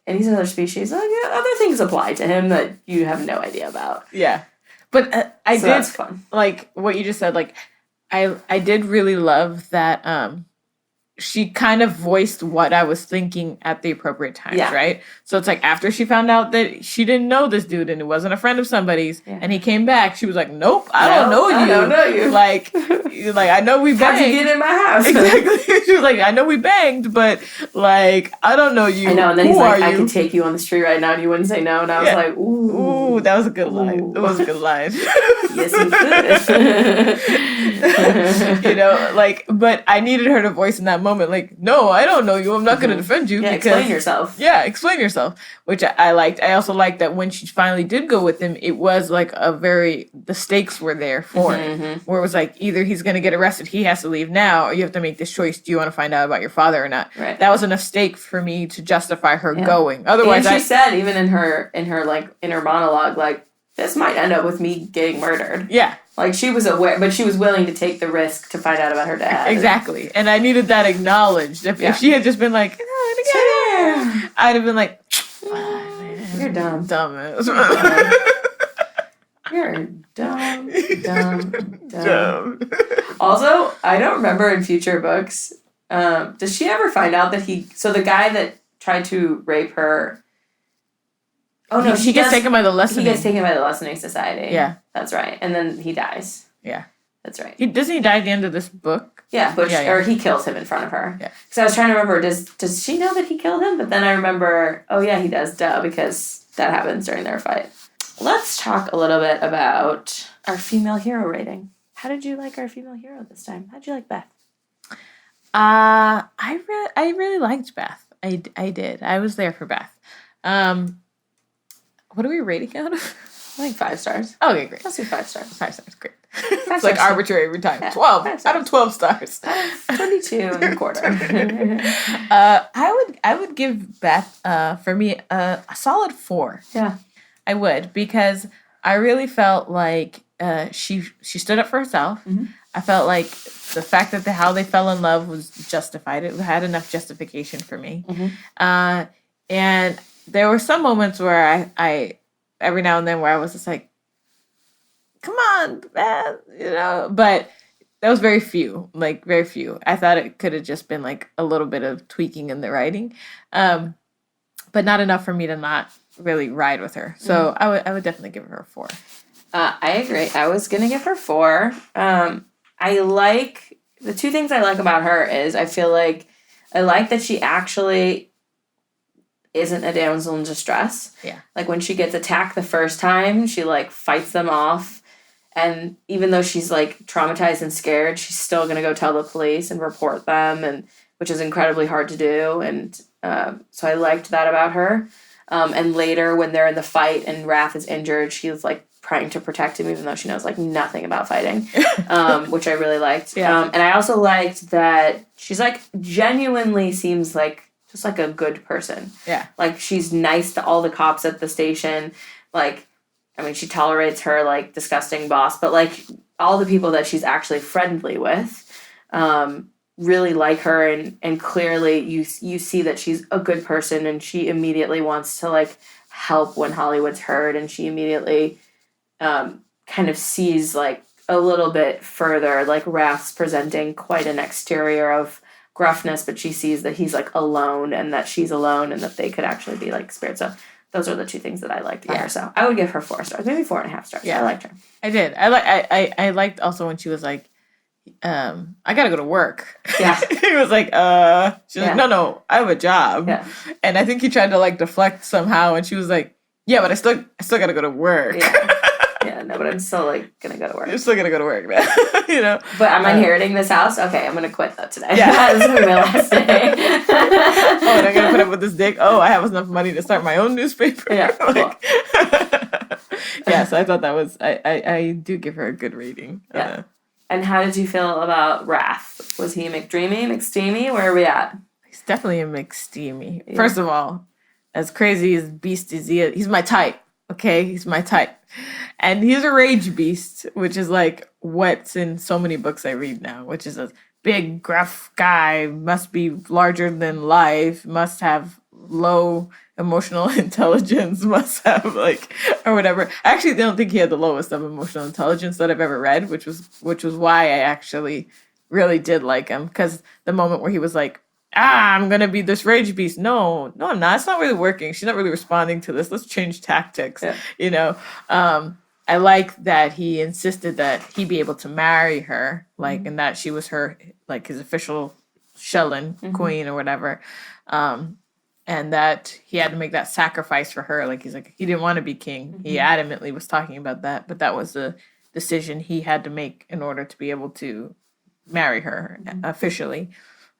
and he's another species, like, other things apply to him that you have no idea about. Yeah. But that's fun. Like, what you just said, like, I did really love that she kind of voiced what I was thinking at the appropriate times, right? So it's like after she found out that she didn't know this dude and it wasn't a friend of somebody's, and he came back, she was like, "Nope, I don't know you. I don't know you. Like I know we banged. How'd you get in my house?" Exactly. She was like, "I know we banged, but like I don't know you. I know." And then he's like, "I you? could take you on the street right now, and you wouldn't say no." And I was like, "Ooh, that was a good line. That was a good line." Yes, you could. You know, like, but I needed her to voice in that moment, like, "No, I don't know you. I'm not going to defend you." Yeah, because, explain yourself. Yeah, explain yourself, which I liked. I also liked that when she finally did go with him, it was like the stakes were there for him, where it was like either he's going to get arrested, he has to leave now, or you have to make this choice. Do you want to find out about your father or not? Right. That was enough stake for me to justify her going. Otherwise, and she said even in her like inner monologue, like, this might end up with me getting murdered. Yeah. Like, she was aware, but she was willing to take the risk to find out about her dad. Exactly. And I needed that acknowledged. If she had just been like, I'd have been like, you're dumb. Dumbass. You're dumb. Also, I don't remember in future books, does she ever find out that so the guy that tried to rape her, oh no, he gets taken by the Lessening. He gets taken by the Lessening Society. Yeah. That's right. And then he dies. Yeah. That's right. Doesn't he die at the end of this book? Yeah, or he kills him in front of her. Yeah. Because I was trying to remember, does she know that he killed him? But then I remember, oh yeah, he does, because that happens during their fight. Let's talk a little bit about our female hero rating. How did you like our female hero this time? How did you like Beth? I really liked Beth. I did. I was there for Beth. What are we rating out of? I think 5 stars. Okay, great. Let's do 5 stars. 5 stars, great. 5 It's stars. like arbitrary every time. Yeah, 12 5 out of 12 stars. 22 and a quarter. I would give Beth, for me, a solid 4. Yeah. I would, because I really felt like she stood up for herself. Mm-hmm. I felt like the fact that how they fell in love was justified. It had enough justification for me. Mm-hmm. And there were some moments where I every now and then where I was just like, come on, Beth, you know, but that was very few. I thought it could have just been like a little bit of tweaking in the writing, but not enough for me to not really ride with her. So I would definitely give her a 4. I agree. I was gonna give her 4. I like the 2 things I like about her is I feel like I like that she actually isn't a damsel in distress. Yeah. Like when she gets attacked the first time, she like fights them off. And even though she's like traumatized and scared, she's still going to go tell the police and report them, and which is incredibly hard to do. And so I liked that about her. And later when they're in the fight and Wrath is injured, she's like trying to protect him even though she knows like nothing about fighting, which I really liked. Yeah. And I also liked that she's like genuinely seems like just like a good person. Yeah. Like she's nice to all the cops at the station. Like, I mean, she tolerates her like disgusting boss, but like all the people that she's actually friendly with really like her, and clearly you see that she's a good person, and she immediately wants to like help when Hollywood's hurt, and she immediately kind of sees like a little bit further, like Wrath's presenting quite an exterior of gruffness, but she sees that he's like alone and that she's alone and that they could actually be like spirits. So those are the 2 things that I liked about her. So I would give her 4 stars, maybe 4.5 stars. Yeah, I liked her. I did. I liked also when she was like, I gotta go to work. Yeah. He was like, she's like, no, I have a job. Yeah. And I think he tried to like deflect somehow, and she was like, yeah, but I still gotta go to work. Yeah, no, but I'm still like gonna go to work. You're still gonna go to work, man. You know. But I'm inheriting this house. Okay, I'm gonna quit though today. Yeah, this is gonna be my last day. And I'm gonna put up with this dick. Oh, I have enough money to start my own newspaper. Yeah. Yeah. So I thought that was I do give her a good rating. Yeah. And how did you feel about Wrath? Was he McDreamy, McSteamy? Where are we at? He's definitely a McSteamy. Yeah. First of all, as crazy as Beast is, he's my type. Okay, he's my type, and he's a rage beast, which is like what's in so many books I read now, which is a big, gruff guy, must be larger than life, must have low emotional intelligence, must have like or whatever. I actually don't think he had the lowest of emotional intelligence that I've ever read, which was why I actually really did like him, because the moment where he was like, I'm gonna be this rage beast. No, I'm not. It's not really working. She's not really responding to this. Let's change tactics. Yeah. You know, I like that he insisted that he be able to marry her, like, and that she was her, like, his official Shellin queen or whatever, and that he had to make that sacrifice for her. Like, he's like, he didn't want to be king. He adamantly was talking about that, but that was the decision he had to make in order to be able to marry her officially.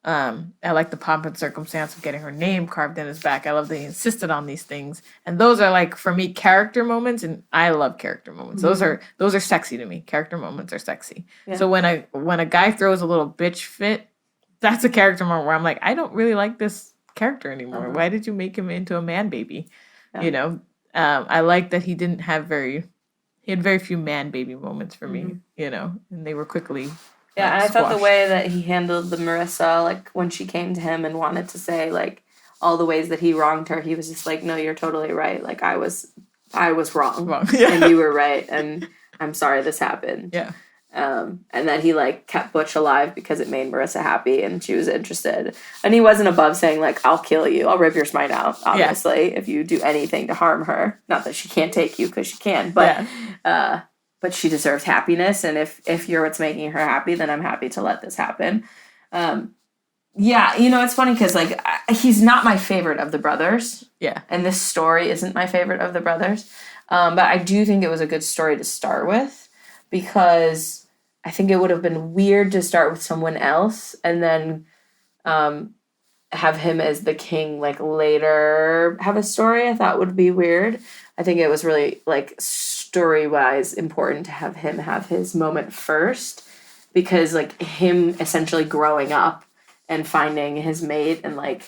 I like the pomp and circumstance of getting her name carved in his back. I love that he insisted on these things, and those are like, for me, character moments, and I love character moments. Those are sexy to me. Character moments are sexy. Yeah. So when a guy throws a little bitch fit, that's a character moment where I'm like, I don't really like this character anymore. Why did you make him into a man baby? Yeah. You know, I like that he had very few man baby moments for me. You know, and they were quickly. Yeah, and I thought the squashed. way that he handled the Marissa, like, when she came to him and wanted to say, like, all the ways that he wronged her, he was just like, no, you're totally right. Like, I was wrong. Yeah. And you were right, and I'm sorry this happened. Yeah. And then he, like, kept Butch alive because it made Marissa happy, and she was interested. And he wasn't above saying, like, I'll kill you. I'll rip your spine out, obviously, if you do anything to harm her. Not that she can't take you, because she can, but... but she deserves happiness, and if you're what's making her happy, then I'm happy to let this happen. Yeah, you know, it's funny because, like, he's not my favorite of the brothers. Yeah. And this story isn't my favorite of the brothers. But I do think it was a good story to start with, because I think it would have been weird to start with someone else and then have him as the king, like, later have a story. I thought would be weird. I think it was really, like, story-wise important to have him have his moment first, because, like, him essentially growing up and finding his mate and, like,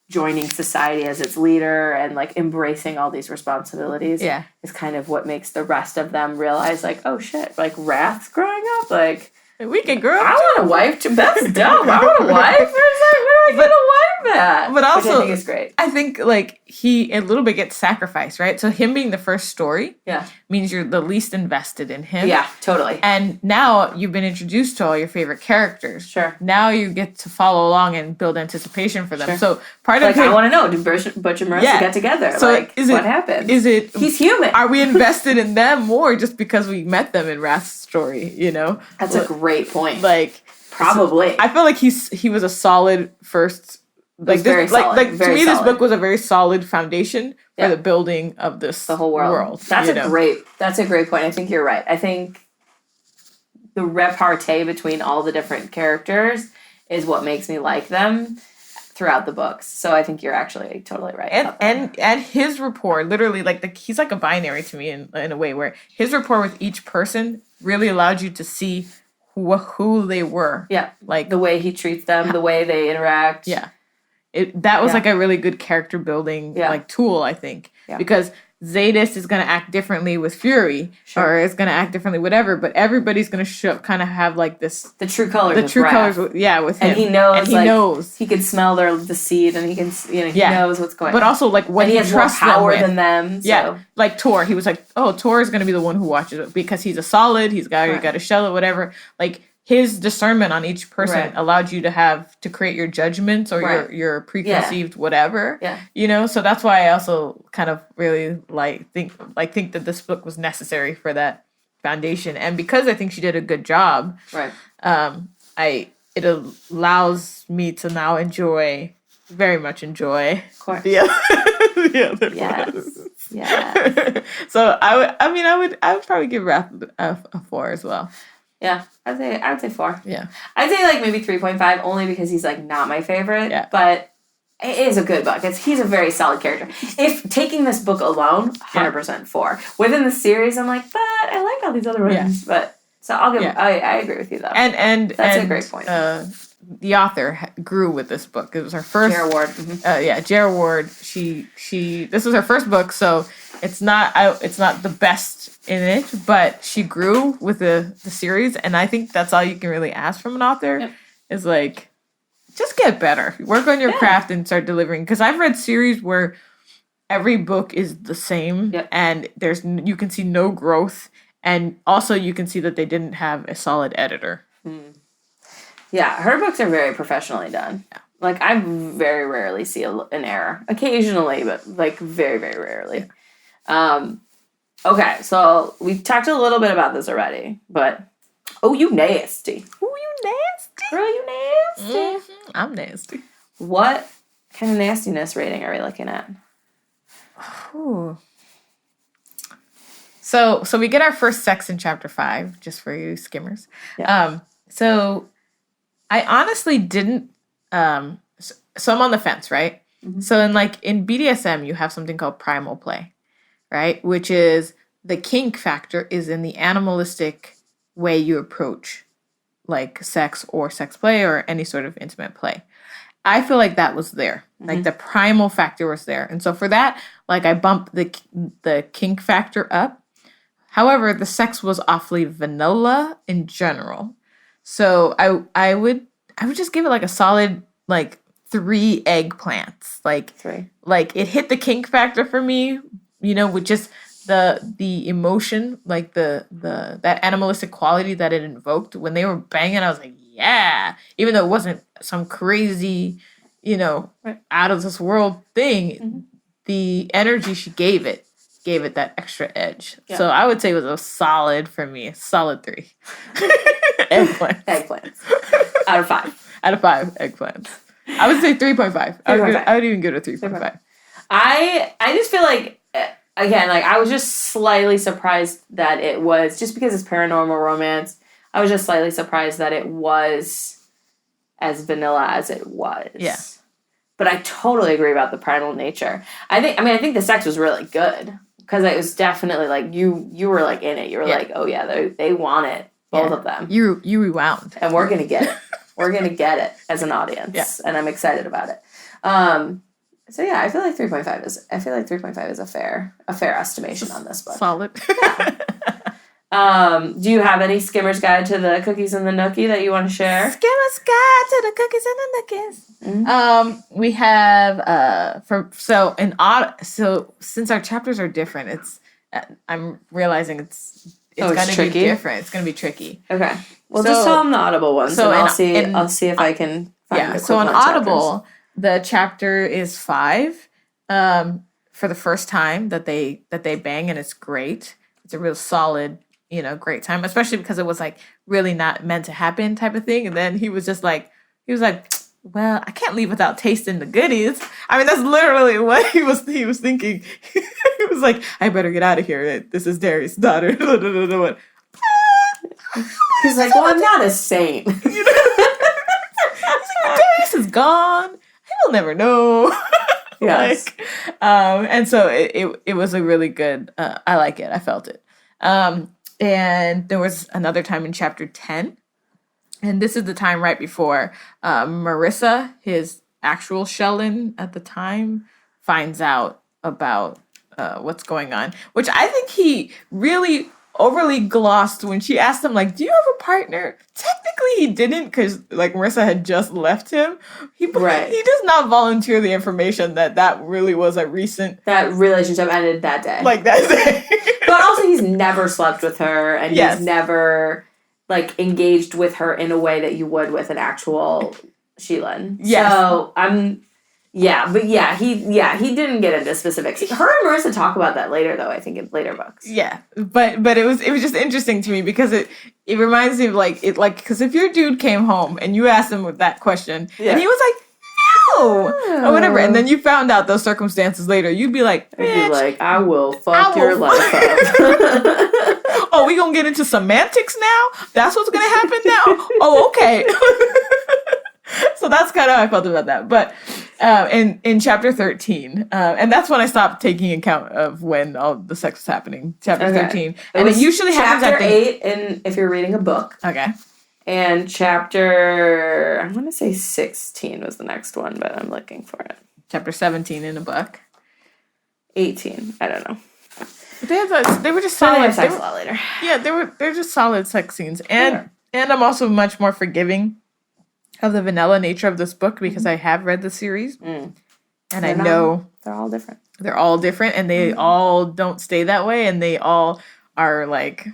joining society as its leader and, like, embracing all these responsibilities is kind of what makes the rest of them realize, like, oh shit, like, Wrath's growing up, like, we can grow up. I want a wife too. That's dope. I want a wife. Where do I get a wife at? But also, which I think is great. I think, like, he a little bit gets sacrificed, right? So him being the first story means you're the least invested in him. Yeah, totally. And now you've been introduced to all your favorite characters. Sure. Now you get to follow along and build anticipation for them. Sure. So part Like, of I want to know, did Butch and Marissa get together? So like, what happened? He's human. Are we invested in them more just because we met them in Wrath's story, you know? That's a great point. Like, probably. I feel like he was a solid first. Like, very this, solid, like very to me, solid. this book was a very solid foundation for the building of the whole world. That's a great point. I think you're right. I think the repartee between all the different characters is what makes me like them throughout the books. So I think you're actually totally right. And his rapport, literally, like, he's like a binary to me in a way, where his rapport with each person really allowed you to see who they were. Yeah, like the way he treats them, the way they interact. Yeah. That was like a really good character building like tool, I think, because Zadis is going to act differently with Fury, or is going to act differently, whatever. But everybody's going to kind of have like this the true colors, with him, and he knows, and he knows he can smell the seed, and he can, he knows what's going on. But also, like, when he has more power than them. So. Yeah, like Tor, he was like, oh, Tor is going to be the one who watches it because he's a solid. He's got a shell or whatever. Like, his discernment on each person allowed you to create your judgments or your preconceived whatever. Yeah. You know, so that's why I also kind of really think that this book was necessary for that foundation. And because I think she did a good job, it allows me to now very much enjoy the other books. Yes. So I would probably give Wrath a 4 as well. Yeah, I would say 4. Yeah. I'd say, like, maybe 3.5, only because he's, like, not my favorite. Yeah. But it is a good book. He's a very solid character. If taking this book alone, 100% 4. Within the series, I'm like, but I like all these other ones. Yeah. But so I'll give. I agree with you though. And that's a great point. the author grew with this book. It was her first. J.R. Ward. J.R. Ward. She. This was her first book, so it's not the best in it, but she grew with the series, and I think that's all you can really ask from an author. Yep. Is like, just get better, work on your craft, and start delivering. Because I've read series where every book is the same, and you can see no growth, and also you can see that they didn't have a solid editor. Yeah, her books are very professionally done. Yeah. Like, I very rarely see an error. Occasionally, but, like, very, very rarely. Okay, so we've talked a little bit about this already, but... Oh, you nasty. Oh, you nasty. Girl, you nasty. Mm-hmm. I'm nasty. What kind of nastiness rating are we looking at? Ooh. So we get our first sex in chapter 5, just for you skimmers. Yeah. So I honestly didn't. So I'm on the fence, right? Mm-hmm. So in BDSM, you have something called primal play, right? Which is the kink factor is in the animalistic way you approach like sex or sex play or any sort of intimate play. I feel like that was there. Mm-hmm. Like the primal factor was there. And so for that, like I bumped the kink factor up. However, the sex was awfully vanilla in general. So I would just give it like a solid like 3 eggplants. Like 3. Like it hit the kink factor for me, with just the emotion, like that animalistic quality that it invoked when they were banging. I was like, yeah, even though it wasn't some crazy, out of this world thing, the energy she gave it that extra edge. Yeah. So I would say it was a solid for me, a solid 3. Eggplants. Out of 5. Out of 5 eggplants. I would say 3.5. I would even go to 3.5. I just feel like, again, like I was just slightly surprised that it was, just because it's paranormal romance, I was just slightly surprised that it was as vanilla as it was. Yeah. But I totally agree about the primal nature. I think the sex was really good. Because it was definitely like, you were like in it. You were like, oh yeah, they want it. Both of them. You rewound. And we're going to get it. We're going to get it as an audience. Yeah. And I'm excited about it. So yeah, I feel like 3.5 is a fair estimation on this book. Solid. Do you have any Skimmer's Guide to the Cookies and the Nookie that you want to share? Skimmer's Guide to the Cookies and the Nookies. Mm-hmm. We have so since our chapters are different, I'm realizing it's going to be different. It's going to be tricky. Okay. Well, just tell them the Audible ones, and I'll see if I can find the so on Audible, the chapter is 5 for the first time that they bang, and it's great. It's a real solid, great time, especially because it was like really not meant to happen type of thing. And then he was like, well, I can't leave without tasting the goodies. I mean, that's literally what he was thinking. He was like, I better get out of here. This is Darius' daughter. He's like, well, I'm not a saint. He's like, Darius is gone. He'll never know. Yes. And so it was a really good, I like it. I felt it. And there was another time in chapter 10. And this is the time right before Marissa, his actual Shellin at the time, finds out about what's going on. Which I think he really overly glossed when she asked him, like, do you have a partner? Technically, he didn't, because, like, Marissa had just left him. He does not volunteer the information that really was a recent... That relationship ended that day. Like, that day. But also, he's never slept with her, and he's never... like, engaged with her in a way that you would with an actual Sheelan. Yes. So, he didn't get into specifics. Her and Marissa talk about that later, though, I think, in later books. Yeah, but it was just interesting to me because it reminds me of, because if your dude came home and you asked him with that question, and he was like, no, or whatever, and then you found out those circumstances later, you'd be like, I will fuck your life up. Oh, we gonna get into semantics now? That's what's gonna happen now? Oh, okay. So that's kind of how I felt about that. But in chapter 13, and that's when I stopped taking account of when all the sex was happening. Chapter 13. And it usually happens at chapter 8 if you're reading a book. Okay. And chapter, I'm going to say 16 was the next one, but I'm looking for it. Chapter 17 in the book. 18. I don't know. They were just So they solid. have sex a lot later. Yeah, they're just solid sex scenes. And I'm also much more forgiving of the vanilla nature of this book because I have read the series. And I know they're all different. They're all different and they all don't stay that way and they all are like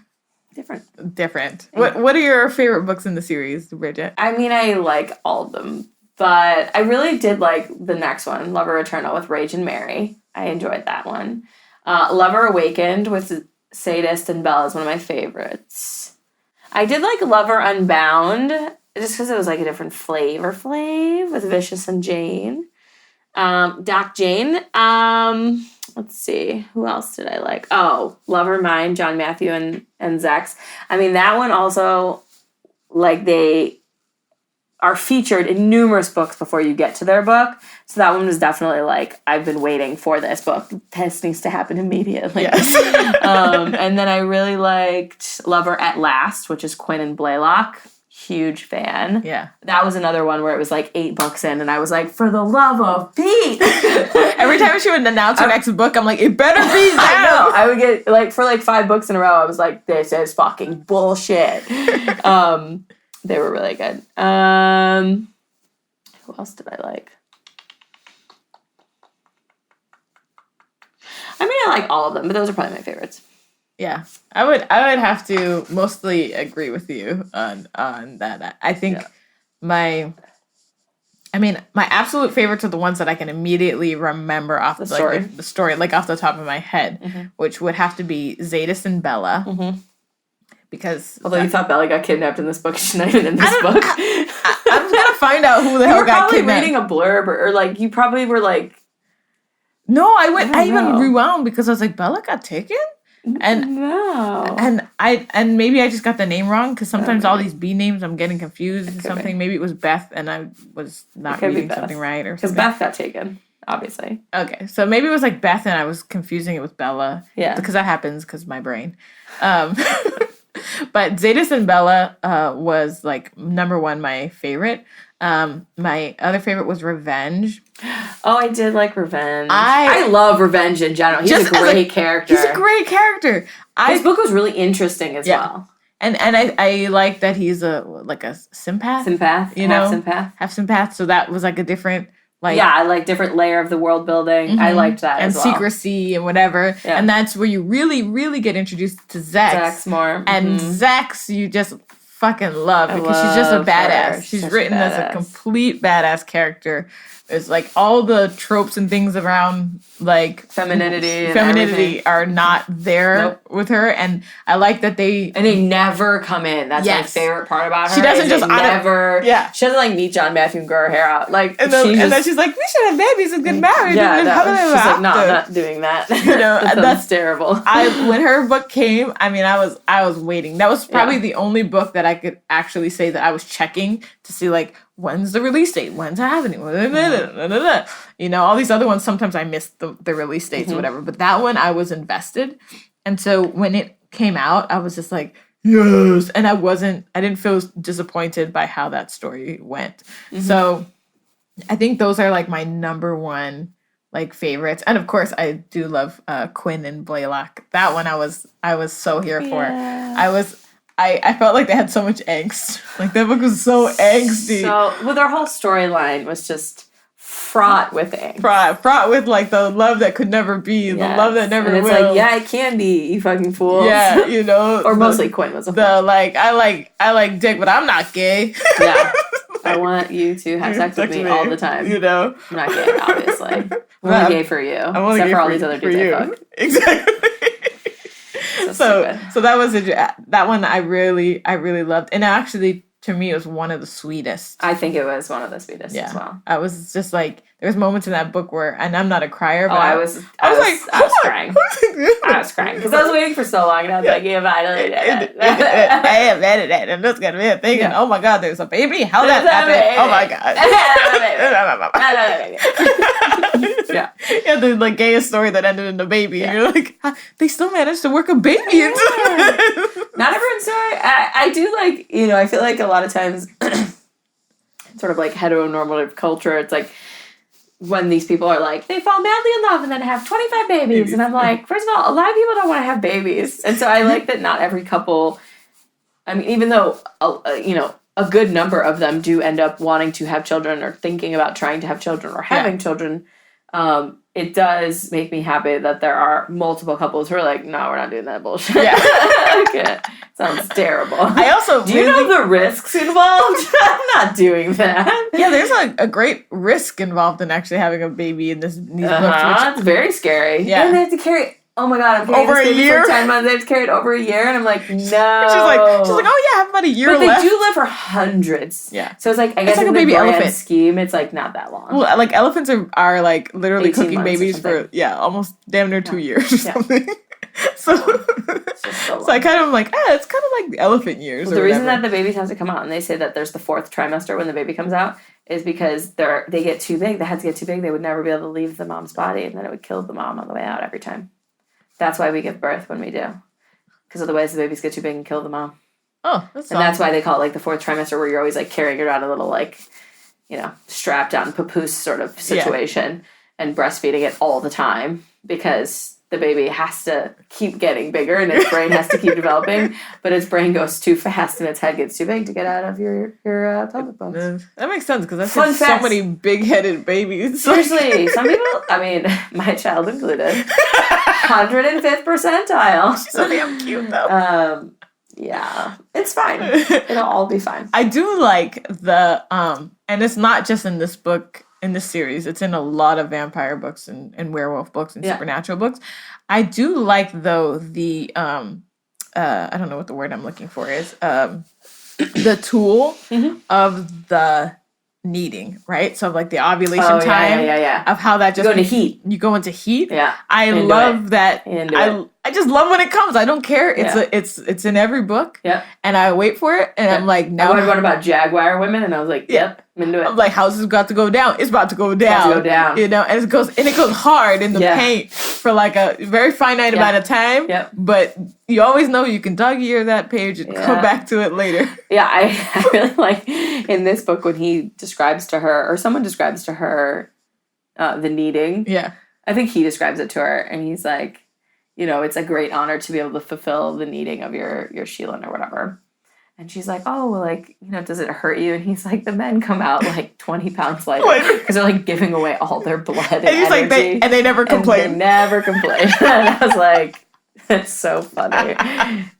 different. What are your favorite books in the series, Bridget? I mean, I like all of them, but I really did like the next one, Lover Eternal with Rage and Mary. I enjoyed that one. Lover Awakened with Sadist and Bella is one of my favorites. I did like Lover Unbound just because it was like a different flavor with Vicious and Jane. Doc Jane. Let's see. Who else did I like? Oh, Lover Mine, John Matthew and Zex. I mean, that one also, like, they are featured in numerous books before you get to their book. So that one was definitely like, I've been waiting for this book. This needs to happen immediately. Yes. And then I really liked Lover at Last, which is Quinn and Blaylock. Huge fan. Yeah. That was another one where it was like 8 books in and I was like, for the love of Pete. Every time she would announce her next book, I'm like, it better be them. I know. I would get like for like 5 books in a row, I was like, this is fucking bullshit. They were really good. Who else did I like? I mean, I like all of them, but those are probably my favorites. Yeah, I would have to mostly agree with you on that. I think my absolute favorites are the ones that I can immediately remember off the story, the story, like off the top of my head, which would have to be Zadis and Bella. Because although you thought Bella got kidnapped in this book, she's not even in this book. I'm gonna find out who the hell got kidnapped. You were probably reading a blurb or like you probably were like. No, I even rewound because I was like, Bella got taken. And and maybe I just got the name wrong because sometimes all these B names I'm getting confused with something. Maybe it was Beth and I was not reading something right or something. Because Beth got taken, obviously. Okay, so maybe it was like Beth and I was confusing it with Bella. Yeah, because that happens because my brain. But Zadis and Bella was like number one, my favorite. My other favorite was Revenge. Oh, I did like Revenge. I love Revenge in general. He's a great character. He's a great character. His book was really interesting as well. And I like that he's a sympath. You know, half sympath. So that was like a different I like different layer of the world building. I liked that and as well. secrecy and whatever. Yeah. And that's where you really, really get introduced to Zex. Zex more. And Zex, you just fucking love because she's just a badass. She's written as a complete badass character. There's like all the tropes and things around like femininity are not there with her, and I like that they never come in. That's my favorite part about her. She doesn't just she doesn't like meet John Matthew and grow her hair out. Like and then she's like, we should have babies and get married. Yeah, she's like, no, I'm not doing that. You know, that's terrible. When her book came, I mean, I was waiting. That was probably the only book that I could actually say that I was checking to see like, when's the release date? When's it happening? You know, all these other ones, sometimes I missed the release dates or whatever. But that one, I was invested. And so when it came out, I was just like, yes. And I didn't feel disappointed by how that story went. So I think those are like my number one like favorites. And of course, I do love Quinn and Blaylock. That one I was so here for. I felt like they had so much angst. Like, that book was so angsty. Their whole storyline was just fraught with angst. Fraught with, like, the love that could never be, the love that never will. And it's like, yeah, it can be, you fucking fools. Yeah, you know. Or mostly Quinn was a fool. Like, I like dick, but I'm not gay. Yeah. I want you to have sex with me all the time. You know. I'm not gay, obviously. I'm only gay for you. Except for all these other dudes I fuck. Exactly. So that was that one I really loved, and actually to me it was one of the sweetest. I think it was one of the sweetest as well. I was just like, there's moments in that book where, and I'm not a crier, but I was crying. I was crying because I was waiting for so long, and I was like, yeah, finally did it. I am mad at that, and that's gonna be a thing. And oh my god, there's a baby. How that happened? Oh my god. Yeah, the like gayest story that ended in a baby. And you're like, they still managed to work a baby into Not everyone's story. I do like, you know, I feel like a lot lot of times, sort of like heteronormative culture, it's like when these people are like, they fall madly in love and then have 25 babies. And I'm like, first of all, a lot of people don't want to have babies. And so I like that not every couple, I mean, even though, a good number of them do end up wanting to have children or thinking about trying to have children or having children, it does make me happy that there are multiple couples who are like, no, we're not doing that bullshit. Yeah. Okay. Sounds terrible. I also do you know the risks involved? I'm not doing that. Yeah, there's a great risk involved in actually having a baby in these books. It's very scary. Yeah. And they have to carry, oh my God, I'm carrying over this a baby year? for 10 months. They have to carry it over a year. And I'm like, no. She's like, oh yeah, I have about a year but left. They do live for hundreds. Yeah. So it's like, I guess like in a baby the grand elephant scheme, it's like not that long. Well, like elephants are like literally 18 cooking months or babies for something. almost damn near 2 years or something. So, so I kind of like, it's kind of like the elephant years. The reason that the babies have to come out, and they say that there's the 4th trimester when the baby comes out, is because they get too big. The heads get too big. They would never be able to leave the mom's body, and then it would kill the mom on the way out every time. That's why we give birth when we do, because otherwise the babies get too big and kill the mom. Oh, that's why they call it like the 4th trimester, where you're always like carrying around a little like, strapped down papoose sort of situation and breastfeeding it all the time because the baby has to keep getting bigger and its brain has to keep developing, but its brain goes too fast and its head gets too big to get out of your pelvic bones. That makes sense because I've seen so many big-headed babies. Seriously, some people, I mean, my child included, 105th percentile. She's so damn cute though. Yeah, it's fine. It'll all be fine. I do like the, and it's not just in this book, in this series, it's in a lot of vampire books and werewolf books and supernatural books. I do like, though, the, I don't know what the word I'm looking for is, the tool of the kneading, right? So like the ovulation time of how that just you go into heat. You go into heat. Yeah. I love that. I just love when it comes. I don't care. It's in every book. Yeah. And I wait for it and I'm like, now I read one about jaguar women and I was like, yep, I'm into it. I'm like, how's this got to go down? It's about to go down. And it goes hard in the paint for like a very finite amount of time. Yep. But you always know you can dog ear that page and come back to it later. Yeah, I really like in this book when he describes to her, or someone describes to her, the kneading. Yeah. I think he describes it to her, and he's like, it's a great honor to be able to fulfill the kneading of your Sheelan or whatever. And she's like, oh, well, like, does it hurt you? And he's like, the men come out like 20 pounds lighter because they're like giving away all their blood and he's energy. Like, they never complain. And they never complain. And I was like, it's so funny.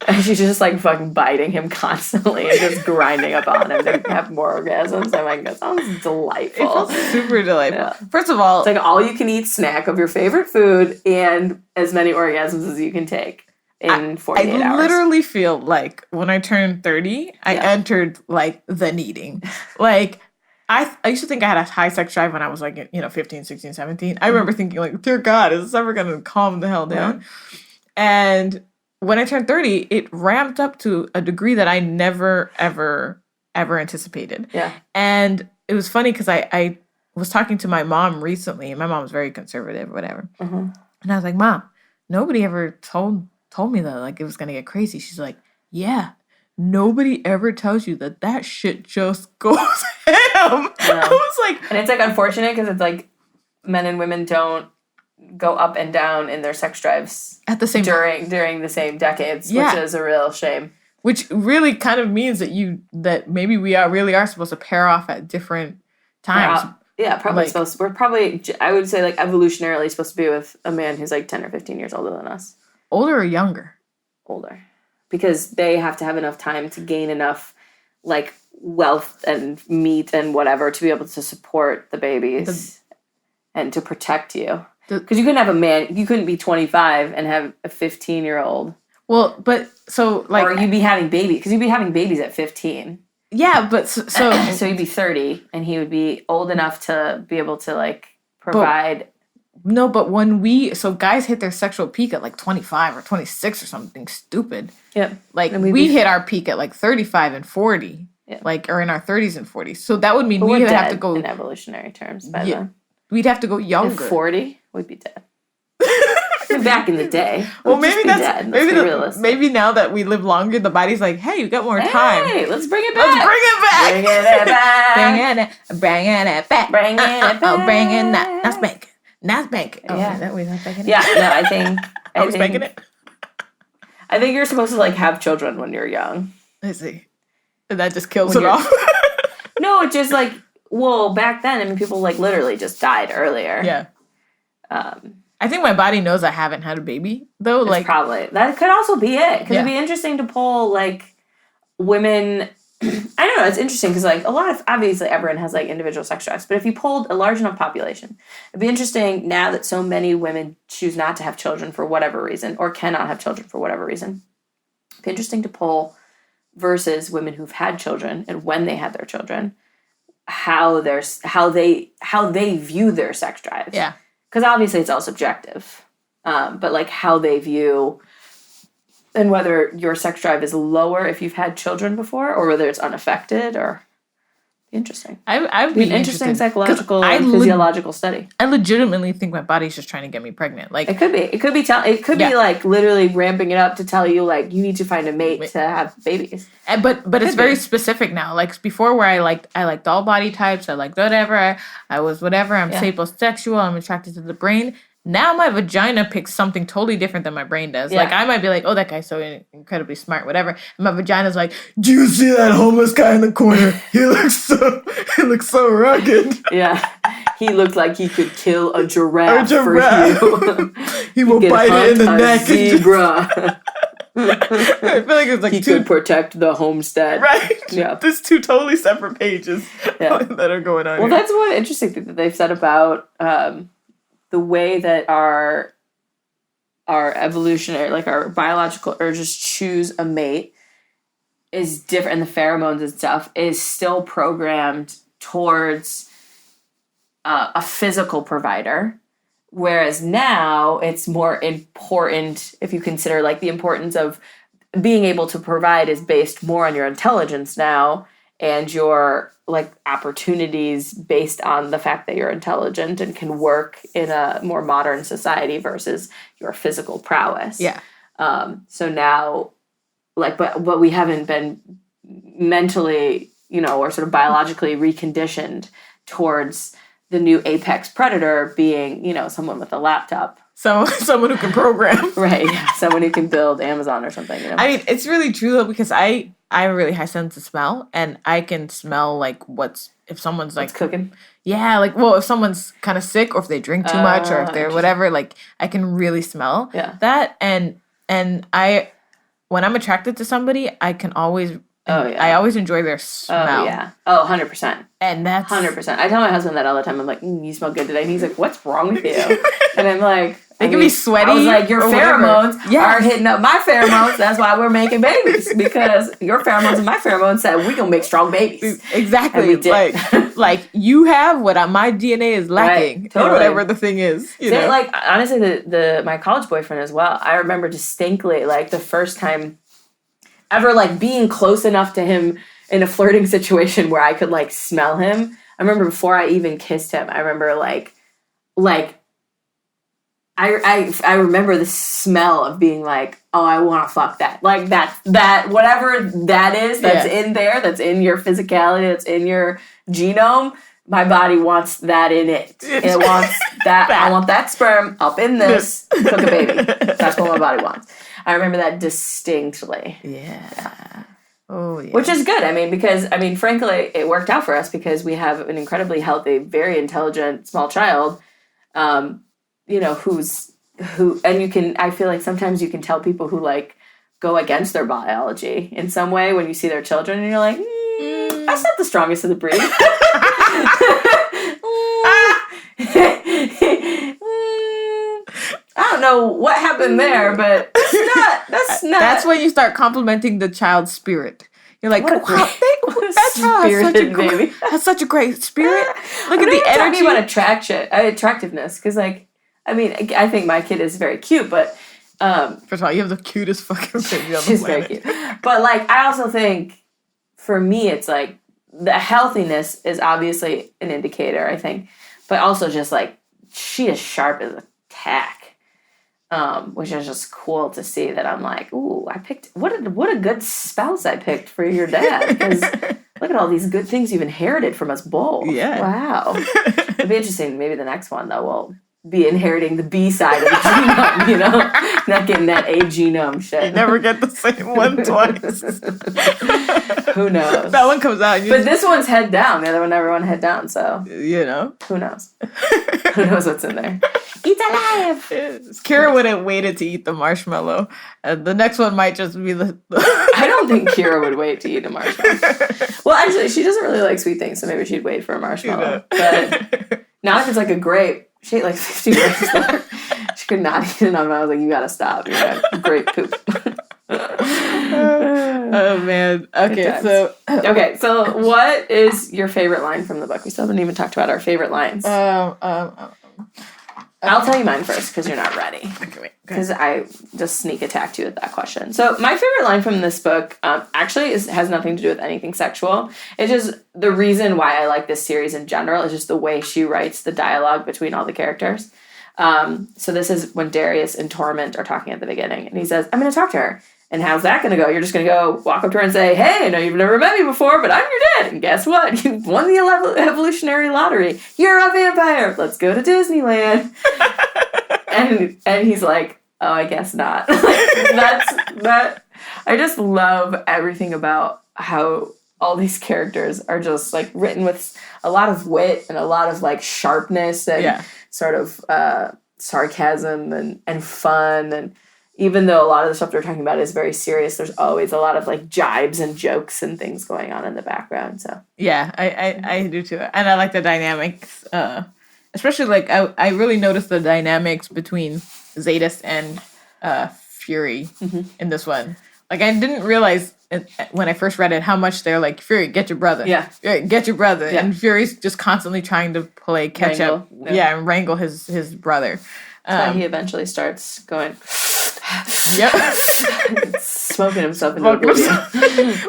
And she's just like fucking biting him constantly and just grinding up on him to have more orgasms. I'm like, that sounds delightful. It feels super delightful. Yeah. First of all, it's like all you can eat snack of your favorite food and as many orgasms as you can take in 48 hours. I literally feel like when I turned 30, I entered like the kneading. Like I used to think I had a high sex drive when I was like, 15, 16, 17. I remember thinking like, dear God, is this ever going to calm the hell down? Yeah. And when I turned 30, it ramped up to a degree that I never, ever, ever anticipated. Yeah. And it was funny because I was talking to my mom recently, and my mom was very conservative, whatever. Mm-hmm. And I was like, Mom, nobody ever told me that like it was going to get crazy. She's like, yeah, nobody ever tells you that shit just goes ham. Yeah. I was like... And it's like unfortunate because it's like men and women don't go up and down in their sex drives at the same during the same decades, which is a real shame. Which really kind of means that maybe we really are supposed to pair off at different times. Yeah, probably like, supposed to. We're probably, I would say, like evolutionarily supposed to be with a man who's like 10 or 15 years older than us. Older or younger? Older. Because they have to have enough time to gain enough like wealth and meat and whatever to be able to support the babies and to protect you. Because you couldn't have a man, you couldn't be 25 and have a 15-year-old. Well, but so like... Or you'd be having babies, because you'd be having babies at 15. Yeah, but so... So he'd be 30, and he would be old enough to be able to, like, provide... But when so guys hit their sexual peak at, like, 25 or 26 or something stupid. Yep. Like, we hit our peak at, like, 35 and 40. Yep. Like, or in our 30s and 40s. So that would mean we would have to go... in evolutionary terms by then. We'd have to go younger. At 40, we'd be dead. Back in the day. Well, Let's maybe just be that's dead. Let's be realistic. maybe now that we live longer, the body's like, hey, you got more time. Hey, let's bring it back. Let's bring it back. Bring it back. Bringing it back. Bringing it back. Bringing that. Not spanking. Not spanking. Oh, Yeah. is that way not spanking it? Yeah, no, I think... Are we spanking it? I think you're supposed to, like, have children when you're young. Let's see. And that just kills When it you're- off. No, it just, like... Well, back then, I mean, people, like, literally just died earlier. Yeah. Um, I think my body knows I haven't had a baby, though. it's Like, probably... That could also be it. Because Yeah. it'd be interesting to pull, like, women... I don't know, it's interesting because, like, a lot of... Obviously, everyone has, like, individual sex drives. But if you pulled a large enough population, it'd be interesting now that so many women choose not to have children for whatever reason or cannot have children for whatever reason. It'd be interesting to pull versus women who've had children and when they had their children, how they view their sex drives. yeah. Because obviously it's all subjective. But, like, how they view... And whether your sex drive is lower if you've had children before, or whether it's unaffected, or interesting. I would Be be an interesting interested. 'Cause psychological I and physiological study. I legitimately think my body's just trying to get me pregnant. Like, It could be. It could be. Yeah. Be like literally ramping it up to tell you like you need to find a mate to have babies. but it's Could very be. specific now. Like before, where I liked all body types. I liked whatever. I was whatever. I'm Yeah. sapiosexual. I'm attracted to the brain. Now my vagina picks something totally different than my brain does. Yeah. Like I might be like, oh, that guy's so incredibly smart, whatever. And my vagina's like, do you see that homeless guy in the corner? He looks so rugged. Yeah, he looked like he could kill a giraffe, giraffe. for you. He will could bite it in the hunt a neck. and just- Zebra. I feel like it's like He two could protect the homestead. right. Yeah. There's two totally separate pages Yeah. that are going on. Well, here. that's one interesting thing that they've said about the way that our evolutionary, like our biological urges choose a mate is different, and the pheromones and stuff is still programmed towards a physical provider. Whereas now it's more important if you consider like the importance of being able to provide is based more on your intelligence now and your like opportunities based on the fact that you're intelligent and can work in a more modern society versus your physical prowess. Yeah. So now, like, but we haven't been mentally, or sort of biologically reconditioned towards the new apex predator being, someone with a laptop. Someone who can program. Right. Someone who can build Amazon or something, I mean, it's really true though because I have a really high sense of smell, and I can smell like if someone's like It's cooking. yeah, like if someone's kind of sick or if they drink too much or if they're interesting. whatever, like I can really smell Yeah. that, and I when I'm attracted to somebody, I can always Oh, yeah. I always enjoy their smell. Oh, yeah. Oh, 100%. And that's 100%. I tell my husband that all the time. I'm like, you smell good today. And he's like, what's wrong with you? And I'm like, They can be sweaty I was like, your or whatever. pheromones Yes. are hitting up my pheromones. That's why we're making babies. Because your pheromones and my pheromones said we're going to make strong babies. Exactly. And we did. Like you have what my DNA is lacking. Right, totally. Whatever the thing is. You know? Like, honestly, my college boyfriend as well, I remember distinctly, like, the first time ever, like, being close enough to him in a flirting situation where I could, like, smell him. I remember before I even kissed him, I remember, I remember the smell of being like, oh, I want to fuck that. Like, that whatever that is that's in there, that's in your physicality, that's in your genome, my body wants that in it. It wants that. I want that sperm up in this. Cook a baby. That's what my body wants. I remember that distinctly. Yeah. Oh, yeah. Which is good. I mean, because, frankly, it worked out for us because we have an incredibly healthy, very intelligent small child, and I feel like sometimes you can tell people who, like, go against their biology in some way when you see their children and you're like, that's not the strongest of the breed. I don't know what happened there, but that's not. That's when you start complimenting the child's spirit. You're like, What a wow, what a that child spirited baby. has such a great spirit. Look at the energy energy. about attractiveness, because, like, I think my kid is very cute, but First of all, you have the cutest fucking baby on the she's very planet. cute. But, like, I also think for me, it's like the healthiness is obviously an indicator, I think, but also just like she is sharp as a tack. which is just cool to see that I'm like, ooh, I picked, what a good spouse I picked for your dad, because look at all these good things you've inherited from us both. Yeah. Wow. It'll be interesting. Maybe the next one, though, will be inheriting the B side of the genome, you know? Not getting that A genome shit. You never get the same one twice. Who knows? That one comes out. But this one's head down. The other one never went head down, so you know. who knows? Who knows what's in there? Eat alive! Kira wouldn't waited to eat the marshmallow. The next one might just be the... I don't think Kira would wait to eat a marshmallow. Well, actually, she doesn't really like sweet things, so maybe she'd wait for a marshmallow. But not if it's like a grape. She ate like 50 grapes there. She could not eat it on. I was like, you gotta stop. You're gonna grape poop. Oh man. Okay, so what is your favorite line from the book? We still haven't even talked about our favorite lines. I'll tell you mine first because you're not ready. Okay, wait. Because I just sneak attacked you with that question. So my favorite line from this book actually has nothing to do with anything sexual. It's just the reason why I like this series in general is just the way she writes the dialogue between all the characters. So this is when Darius and Torment are talking at the beginning. And he says, I'm going to talk to her. And how's that going to go? You're just going to go walk up to her and say, hey, I know you've never met me before, but I'm your dad. And guess what? You won the evolutionary lottery. You're a vampire. Let's go to Disneyland. and he's like, oh, I guess not. I just love everything about how all these characters are just like written with a lot of wit and a lot of like sharpness and sort of sarcasm and fun. And even though a lot of the stuff they're talking about is very serious, there's always a lot of like jibes and jokes and things going on in the background. So yeah, I do too, and I like the dynamics, especially like I really noticed the dynamics between Zadis and Fury in this one. Like I didn't realize when I first read it how much they're like, Fury, get your brother, get your brother, and Fury's just constantly trying to play catch up, and wrangle his brother. So he eventually starts going. Yep. Smoking himself into oblivion.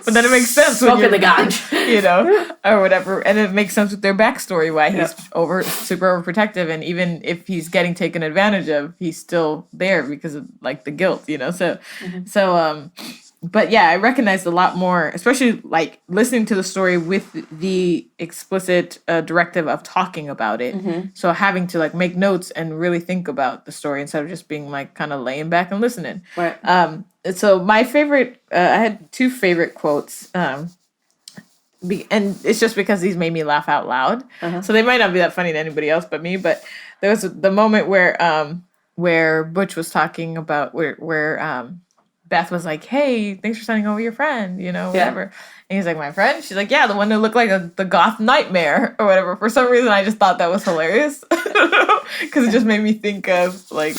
But then it makes sense. Smoking the ganj. You know, or whatever. And it makes sense with their backstory, why he's super overprotective. And even if he's getting taken advantage of, he's still there because of like the guilt, you know? But yeah, I recognized a lot more, especially like listening to the story with the explicit directive of talking about it. So having to like make notes and really think about the story instead of just being like kind of laying back and listening. Right. So my favorite, I had two favorite quotes, and it's just because these made me laugh out loud. So they might not be that funny to anybody else but me. But there was the moment where Butch was talking about where Beth was like, hey, thanks for sending over your friend, you know, whatever. And he's like, my friend? She's like, yeah, the one who looked like the goth nightmare or whatever. For some reason, I just thought that was hilarious. Because it just made me think of, like,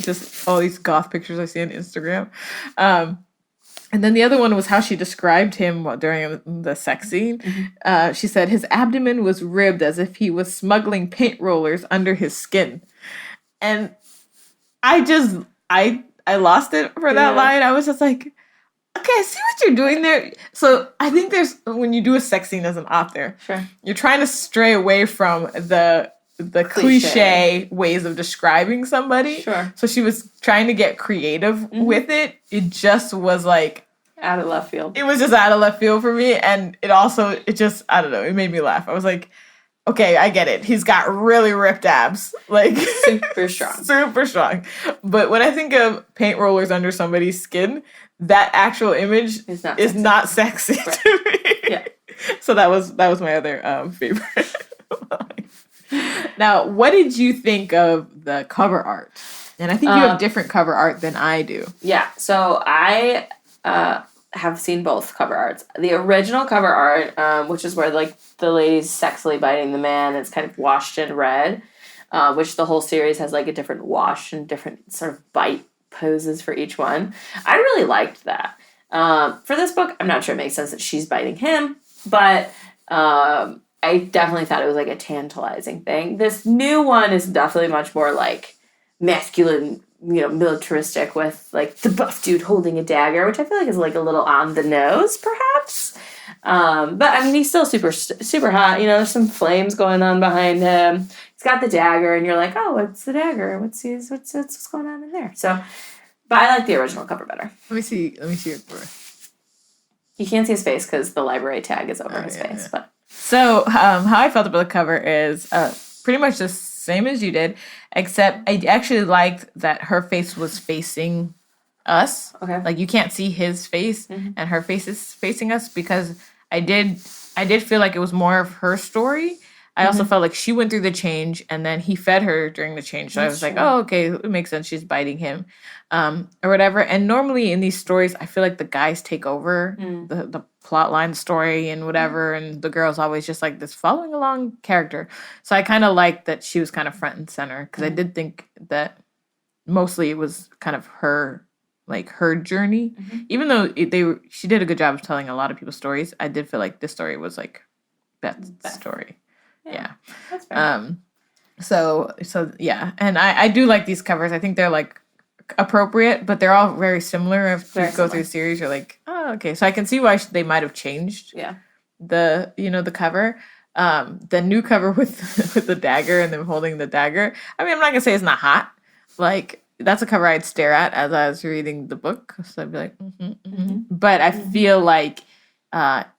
just all these goth pictures I see on Instagram. And then the other one was how she described him during the sex scene. She said, his abdomen was ribbed as if he was smuggling paint rollers under his skin. And I lost it for that line. I was just like, okay, I see what you're doing there. So I think when you do a sex scene as an author, you're trying to stray away from the cliche ways of describing somebody. So she was trying to get creative with it. It just was like out of left field. It was just out of left field for me. And I don't know, it made me laugh. I was like, okay, I get it. He's got really ripped abs. Like super strong. Super strong. But when I think of paint rollers under somebody's skin, that actual image is not sexy to me. Yeah. So that was my other favorite line. Now, what did you think of the cover art? And I think you have different cover art than I do. Yeah. So I have seen both cover arts. The original cover art, which is where like the lady's sexily biting the man, it's kind of washed in red, which the whole series has like a different wash and different sort of bite poses for each one. I really liked that. For this book, I'm not sure it makes sense that she's biting him, but I definitely thought it was like a tantalizing thing. This new one is definitely much more like masculine, you know, militaristic with like the buff dude holding a dagger, which I feel like is like a little on the nose, perhaps. But I mean, he's still super hot. You know, there's some flames going on behind him. He's got the dagger, and you're like, oh, what's the dagger? What's going on in there? So, but I like the original cover better. Let me see your cover. You can't see his face because the library tag is over his face. But so, how I felt about the cover is pretty much the same as you did, except I actually liked that her face was facing us. Okay. Like you can't see his face and her face is facing us, because I did feel like it was more of her story. I also felt like she went through the change and then he fed her during the change. So I was like, oh, okay, it makes sense. She's biting him or whatever. And normally in these stories, I feel like the guys take over the plot line story and whatever. And the girl's always just like this following along character. So I kind of liked that she was kind of front and center, because I did think that mostly it was kind of her, like her journey. Even though she did a good job of telling a lot of people's stories, I did feel like this story was like Beth's story. Yeah. That's fair. So yeah, and I do like these covers. I think they're like appropriate, but they're all very similar. If you go through the series, you're like, oh, okay. So I can see why they might have changed. Yeah. The cover. The new cover with the dagger and them holding the dagger. I mean, I'm not gonna say it's not hot. Like, that's a cover I'd stare at as I was reading the book. So I'd be like, but I feel like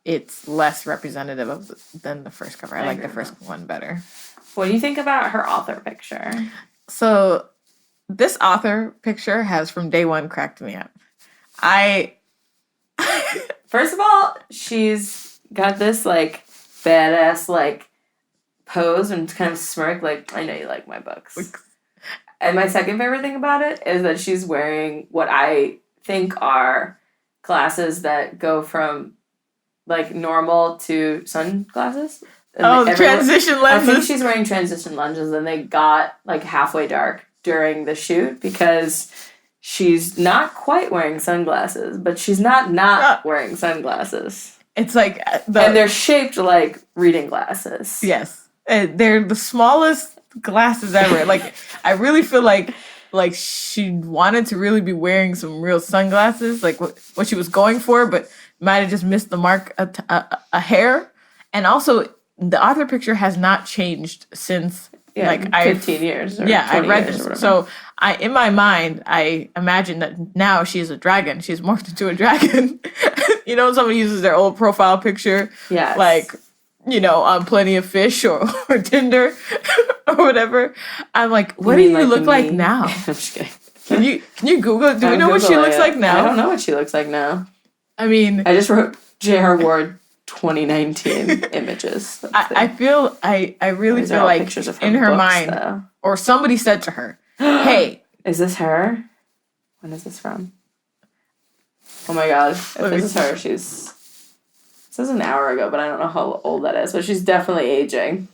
it's less representative than the first cover. I like the first one better. What do you think about her author picture? So this author picture has from day one cracked me up. First of all, she's got this like badass like pose and kind of smirk, like, I know you like my books. And my second favorite thing about it is that she's wearing what I think are glasses that go from like normal to sunglasses. And transition lenses. I think she's wearing transition lenses, and they got like halfway dark during the shoot because she's not quite wearing sunglasses, but she's not wearing sunglasses. It's like and they're shaped like reading glasses. Yes, they're the smallest glasses ever. Like, I really feel like she wanted to really be wearing some real sunglasses, like what she was going for, but might have just missed the mark a hair. And also, the author picture has not changed since 15 years. Or I read years this. So in my mind, I imagine that now she's a dragon. She's morphed into a dragon. You know, somebody uses their old profile picture. Yes. Like, you know, on Plenty of Fish or Tinder or whatever. I'm like, what do you look like now? I'm just kidding. Can you Google it? Do we know what she looks like now? I don't know what she looks like now. I mean, I just wrote J.R. Ward 2019 images. I really feel like in her mind, though. Or somebody said to her, hey. Is this her? When is this from? Oh my god. If this is her, she's... This is an hour ago, but I don't know how old that is. But she's definitely aging.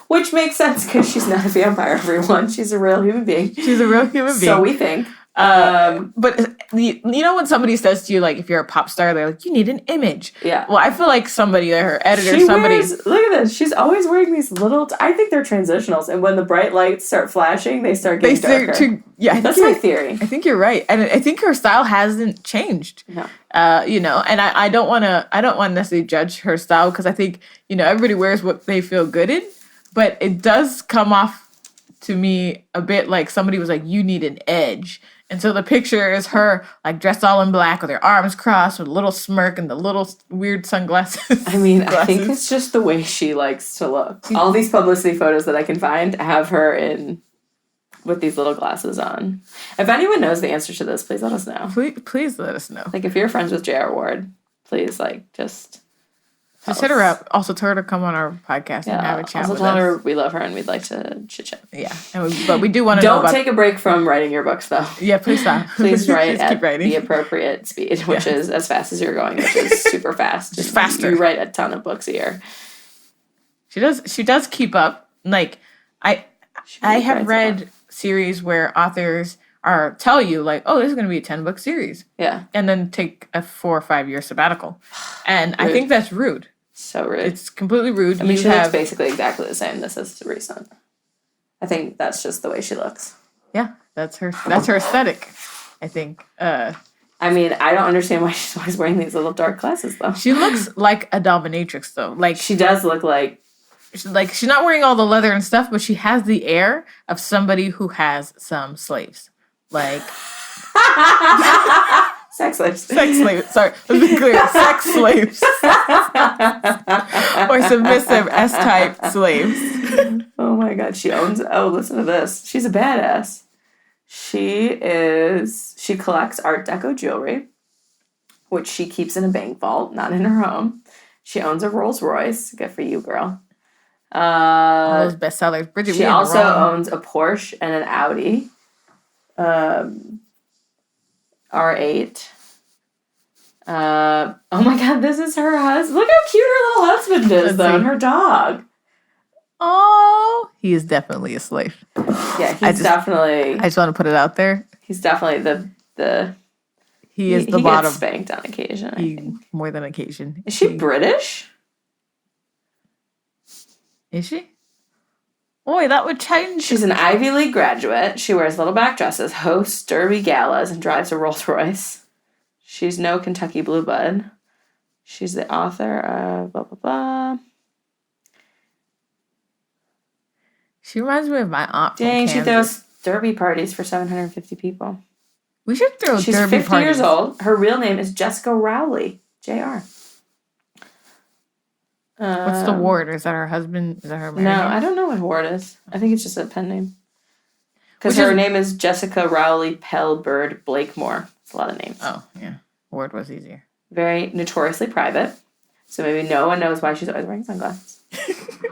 Which makes sense because she's not a vampire, everyone. She's a real human being. She's a real human being. So we think. But you know when somebody says to you, like, if you're a pop star, they're like, you need an image. Yeah. Well, I feel like somebody, her editor, look at this. She's always wearing these little, I think they're transitionals. And when the bright lights start flashing, they start getting darker. That's my theory. I think you're right. And I think her style hasn't changed. No. You know, and I don't want to necessarily judge her style, because I think, you know, everybody wears what they feel good in. But it does come off to me a bit like somebody was like, you need an edge. And so the picture is her, like, dressed all in black with her arms crossed with a little smirk and the little weird sunglasses. I mean, I think it's just the way she likes to look. All these publicity photos that I can find have her in with these little glasses on. If anyone knows the answer to this, please let us know. Please let us know. Like, if you're friends with J.R. Ward, please, like, just hit her up. Also, tell her to come on our podcast and have a chat with us. Also, tell her we love her and we'd like to chit-chat. Yeah, but we do want to know about... Don't take a break from writing your books, though. Yeah, please stop. Please write at the appropriate speed, which is as fast as you're going, which is super fast. Just faster. You write a ton of books a year. She does keep up. Like, I have read series where authors tell you, like, oh, this is going to be a 10-book series. Yeah. And then take a 4 or 5 year sabbatical. And I think that's rude. So rude. It's completely rude. I mean, she looks basically exactly the same. This is recent. I think that's just the way she looks. Yeah, that's her aesthetic, I think. I mean, I don't understand why she's always wearing these little dark glasses, though. She looks like a dominatrix, though. Like She does look like... she's not wearing all the leather and stuff, but she has the air of somebody who has some slaves. Like... Sex slaves. Sex slaves. Sorry, let's be clear. Sex slaves. Or submissive S-type slaves. Oh my god, she owns... Oh, listen to this. She's a badass. She collects Art Deco jewelry, which she keeps in a bank vault, not in her home. She owns a Rolls Royce. Good for you, girl. All those bestsellers. Bridget, She also owns a Porsche and an Audi. R8. Oh my god, this is her husband. Look how cute her little husband is, though, and her dog. Oh, he is definitely a slave. Yeah, he's definitely... I just want to put it out there. He's definitely the He is the he bottom. Gets spanked on occasion, I think. More than occasion. Is she British? Is she? Boy, that would change. She's an Ivy League graduate. She wears little back dresses, hosts derby galas, and drives a Rolls Royce. She's no Kentucky Blue Bud. She's the author of blah, blah, blah. She reminds me of my aunt from Dang, she Kansas. throws derby parties for 750 people. We should throw She's derby 50 parties. years old. Her real name is Jessica Rowley, Jr. What's the ward? Is that her husband? Is that her married No, name? I don't know what ward is. I think it's just a pen name. Because Which her is- name is Jessica Rowley Pellbird Blakemore. It's a lot of names. Oh, yeah. Ward was easier. Very notoriously private. So maybe no one knows why she's always wearing sunglasses.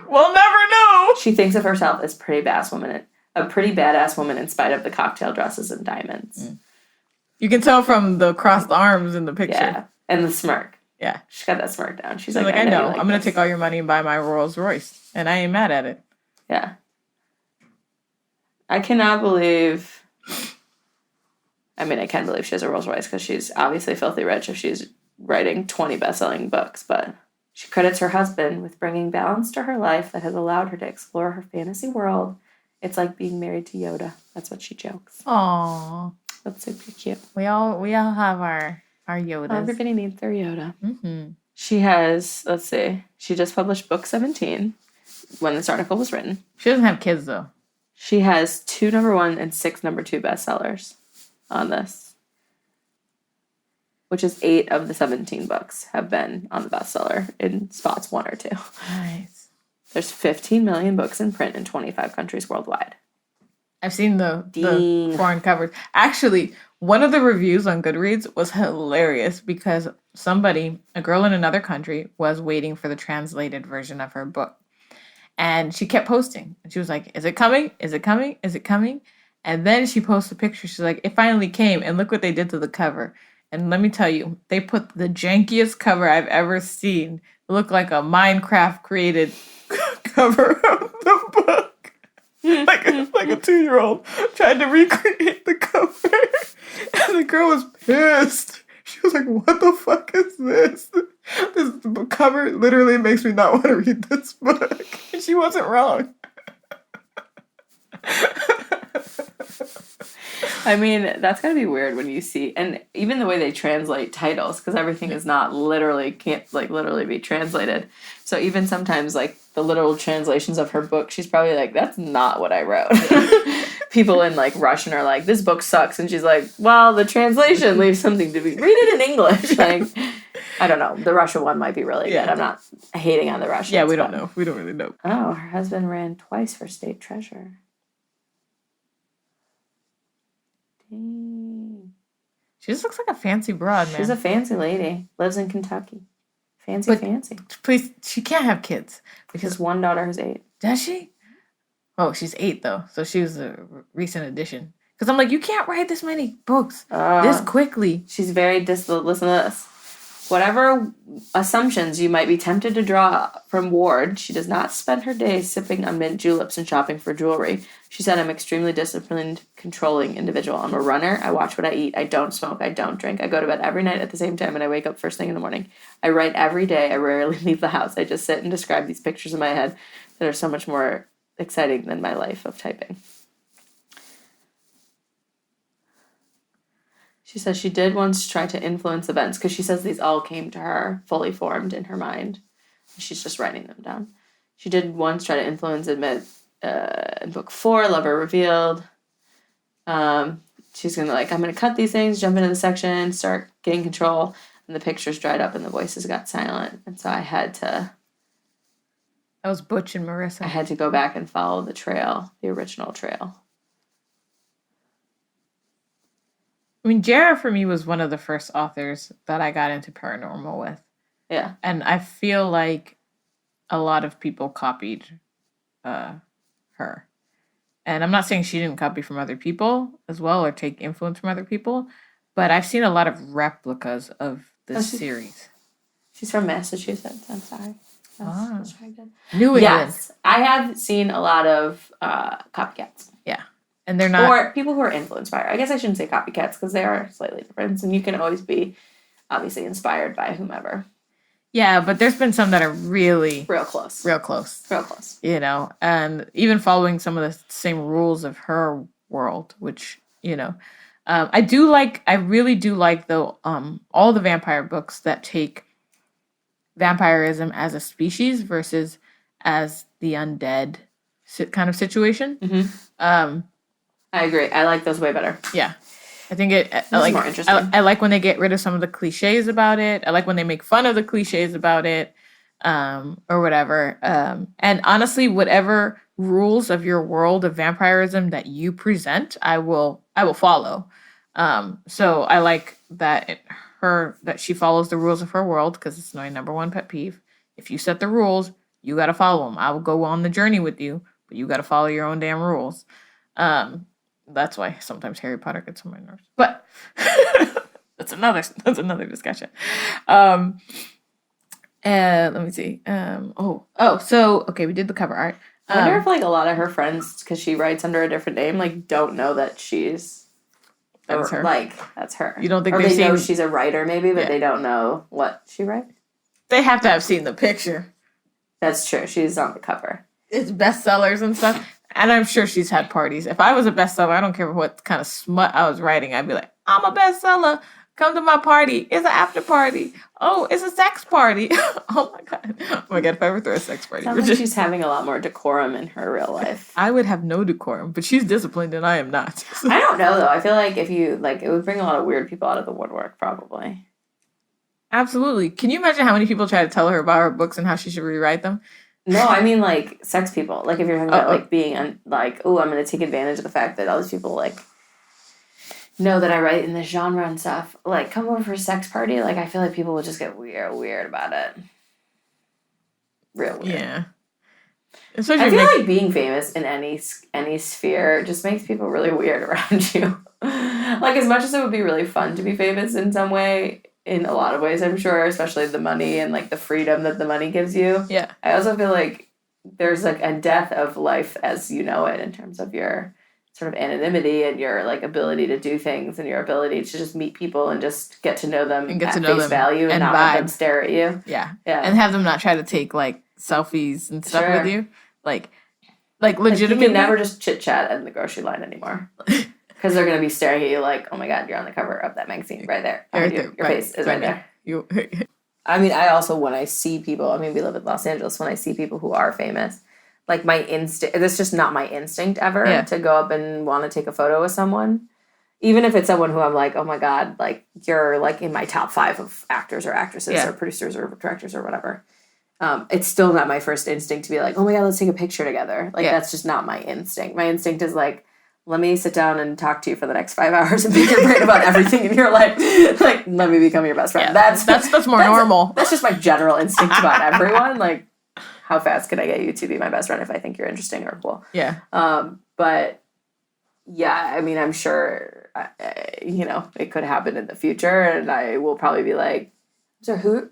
We'll never know. She thinks of herself as a pretty badass woman in spite of the cocktail dresses and diamonds. You can tell from the crossed arms in the picture. Yeah. And the smirk. Yeah. She's got that smirk down. She's She's like, I you know. like I'm going this." to take all your money and buy my Rolls Royce. And I ain't mad at it. Yeah. I cannot believe... I mean, I can believe she has a Rolls Royce because she's obviously filthy rich if she's writing 20 best-selling books, but she credits her husband with bringing balance to her life that has allowed her to explore her fantasy world. It's like being married to Yoda. That's what she jokes. Aww. That's super cute. We all have our Yodas. Everybody needs their Yoda. Mm-hmm. She has, let's see, she just published book 17 when this article was written. She doesn't have kids, though. She has 2 number 1 and 6 number 2 bestsellers on this, which is 8 of the 17 books have been on the bestseller in spots 1 or 2. Nice. There's 15 million books in print in 25 countries worldwide. I've seen the Dang. foreign covers. Actually, one of the reviews on Goodreads was hilarious because a girl in another country, was waiting for the translated version of her book. And she kept posting. And she was like, is it coming? Is it coming? Is it coming? And then she posted a picture. She's like, it finally came. And look what they did to the cover. And let me tell you, they put the jankiest cover I've ever seen. It looked like a Minecraft created cover of the book. like a 2-year-old tried to recreate the cover. And the girl was pissed. She was like, what the fuck is this? This cover literally makes me not want to read this book. And she wasn't wrong. I mean, that's gotta be weird when you see, and even the way they translate titles, because everything is not can't literally be translated. So even sometimes, like, the literal translations of her book, she's probably like, that's not what I wrote. People in, like, Russian are like, this book sucks. And she's like, well, the translation leaves something to be, read it in English. Like, I don't know. The Russian one might be really good. I'm not hating on the Russians. Yeah, we don't know. We don't really know. Oh, her husband ran twice for state treasurer. Dang. She just looks like a fancy broad, man. She's a fancy lady. Lives in Kentucky. Fancy. Please, she can't have kids. Because one daughter who's 8. Does she? Oh, she's 8, though. So she was a recent addition. Because I'm like, you can't write this many books this quickly. She's very listen to this. Whatever assumptions you might be tempted to draw from Ward, she does not spend her days sipping on mint juleps and shopping for jewelry. She said, I'm extremely disciplined, controlling individual. I'm a runner. I watch what I eat. I don't smoke. I don't drink. I go to bed every night at the same time, and I wake up first thing in the morning. I write every day. I rarely leave the house. I just sit and describe these pictures in my head that are so much more exciting than my life of typing. She says she did once try to influence events because she says these all came to her fully formed in her mind. She's just writing them down. She did once try to influence events in book 4, Lover Revealed. She's going to I'm going to cut these things, jump into the section, start getting control. And the pictures dried up and the voices got silent. And so I had to... That was Butch and Marissa. I had to go back and follow the trail, the original trail. I mean, Jara for me was one of the first authors that I got into paranormal with. Yeah. And I feel like a lot of people copied her. And I'm not saying she didn't copy from other people as well or take influence from other people, but I've seen a lot of replicas of this series. She's from Massachusetts. I'm sorry. New England. Yes. I have seen a lot of copycats. Yeah. And they're not... Or people who are influenced by her. I guess I shouldn't say copycats because they are slightly different. And you can always be obviously inspired by whomever. Yeah, but there's been some that are really... Real close. You know, and even following some of the same rules of her world, which, you know... I really do like, though, all the vampire books that take vampirism as a species versus as the undead kind of situation. Mm-hmm. I agree. I like those way better. Yeah. I think more interesting. I like when they get rid of some of the cliches about it. I like when they make fun of the cliches about it, or whatever. And honestly, whatever rules of your world of vampirism that you present, I will follow. So I like that that she follows the rules of her world, because it's my number one pet peeve. If you set the rules, you got to follow them. I will go on the journey with you, but you got to follow your own damn rules. That's why sometimes Harry Potter gets on my nerves. But that's another discussion. And let me see. So okay, we did the cover art. I wonder if a lot of her friends, because she writes under a different name, don't know that she's that's her. That's her. You don't think they know she's a writer, maybe, but they don't know what she writes. They have to have seen the picture. That's true. She's on the cover. It's bestsellers and stuff. And I'm sure she's had parties. If I was a bestseller, I don't care what kind of smut I was writing. I'd be like, I'm a bestseller. Come to my party. It's an after party. Oh, it's a sex party. Oh my God. Oh my God, if I ever throw a sex party. Sounds like she's having a lot more decorum in her real life. I would have no decorum, but she's disciplined and I am not. I don't know, though. I feel like if you, it would bring a lot of weird people out of the woodwork, probably. Absolutely. Can you imagine how many people try to tell her about her books and how she should rewrite them? No, I mean, sex people. If you're talking about, being, I'm going to take advantage of the fact that all these people, know that I write in this genre and stuff. Come over for a sex party. I feel like people will just get weird about it. Real weird. Yeah. Especially I feel like being famous in any sphere just makes people really weird around you. As much as it would be really fun to be famous in some way, in a lot of ways, I'm sure, especially the money and the freedom that the money gives you. Yeah. I also feel like there's a death of life as you know it in terms of your sort of anonymity and your ability to do things and your ability to just meet people and just get to know them at face value and not have them stare at you. Yeah. Yeah. And have them not try to take selfies and stuff with you. Legitimately. You can never just chit chat in the grocery line anymore. Because they're going to be staring at you oh my God, you're on the cover of that magazine right there. Your face is right there. I mean, I also, when I see people, we live in Los Angeles, when I see people who are famous, my instinct, it's just not my instinct ever to go up and want to take a photo with someone. Even if it's someone who I'm oh my God, you're in my top 5 of actors or actresses or producers or directors or whatever. It's still not my first instinct to be oh my God, let's take a picture together. That's just not my instinct. My instinct is let me sit down and talk to you for the next 5 hours and pick your brain about everything in your life. Let me become your best friend. Yeah, that's more normal. That's just my general instinct about everyone. How fast can I get you to be my best friend if I think you're interesting or cool? Yeah. But yeah, I'm sure, it could happen in the future, and I will probably be so who?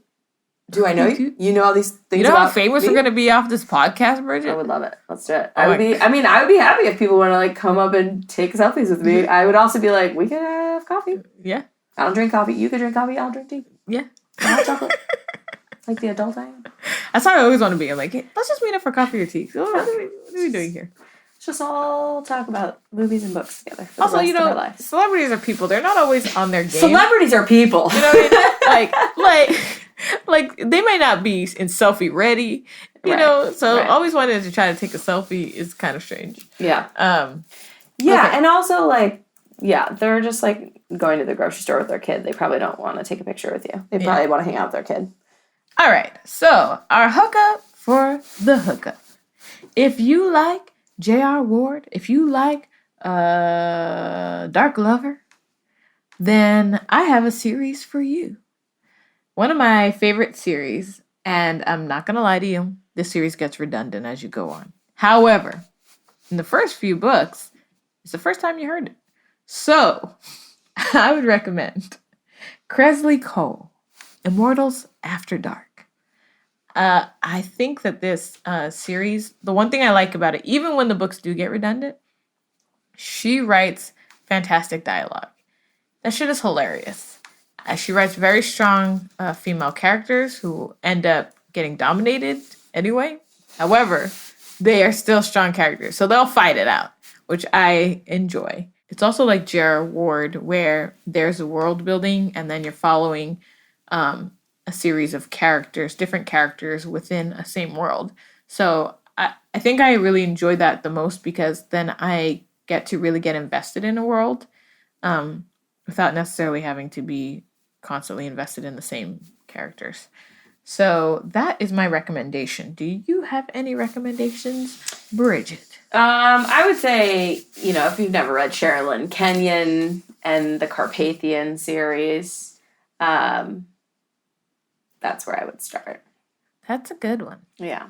Do I know you? You know all these things. You know about how famous we're gonna be off this podcast, Bridget? I would love it. Let's do it. I would be happy if people want to come up and take selfies with me. I would also be we could have coffee. Yeah. I don't drink coffee. You could drink coffee. I'll drink tea. Yeah. Hot chocolate. The adult I am. That's how I always want to be. I'm let's just meet up for coffee or tea. So what are we doing here? just all talk about movies and books together for the Also, rest you of our know, lives. celebrities are people. They're not always on their game. Celebrities are people. You know what I mean? Like they might not be in selfie ready, you Right, know. So right. always wanting to try to take a selfie is kind of strange. Yeah. Okay. And also, like, they're just, like, going to the grocery store with their kid. They probably don't want to take a picture with you. They probably want to hang out with their kid. All right. So our hookup for the hookup. If you like J.R. Ward, if you like Dark Lover, then I have a series for you. One of my favorite series, and I'm not going to lie to you, this series gets redundant as you go on. However, in the first few books, it's the first time you heard it. So, I would recommend Kresley Cole, Immortals After Dark. I think that this series, the one thing I like about it, even when the books do get redundant, she writes fantastic dialogue. That shit is hilarious. She writes very strong female characters who end up getting dominated anyway. However, they are still strong characters, so they'll fight it out, which I enjoy. It's also like J.R. Ward, where there's a world building, and then you're following a series of characters, different characters within a same world. So I think I really enjoy that the most because then I get to really get invested in a world without necessarily having to be constantly invested in the same characters. So that is my recommendation. Do you have any recommendations, Bridget? I would say, if you've never read Sherilyn Kenyon and the Carpathian series, that's where I would start. That's a good one. Yeah.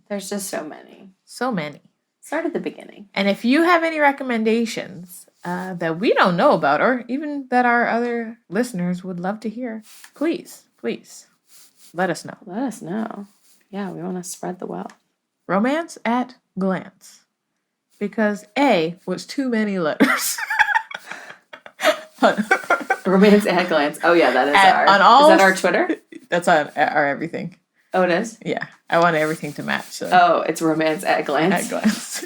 There's just so many. So many. Start at the beginning. And if you have any recommendations that we don't know about, or even that our other listeners would love to hear, please let us know. Let us know. Yeah, we want to spread the wealth. Romance at glance. Because A was too many letters. Romance at glance. Oh yeah, that is is that our Twitter? That's on our everything. Oh, it is? Yeah. I want everything to match. So. Oh, it's Romance at glance. At glance.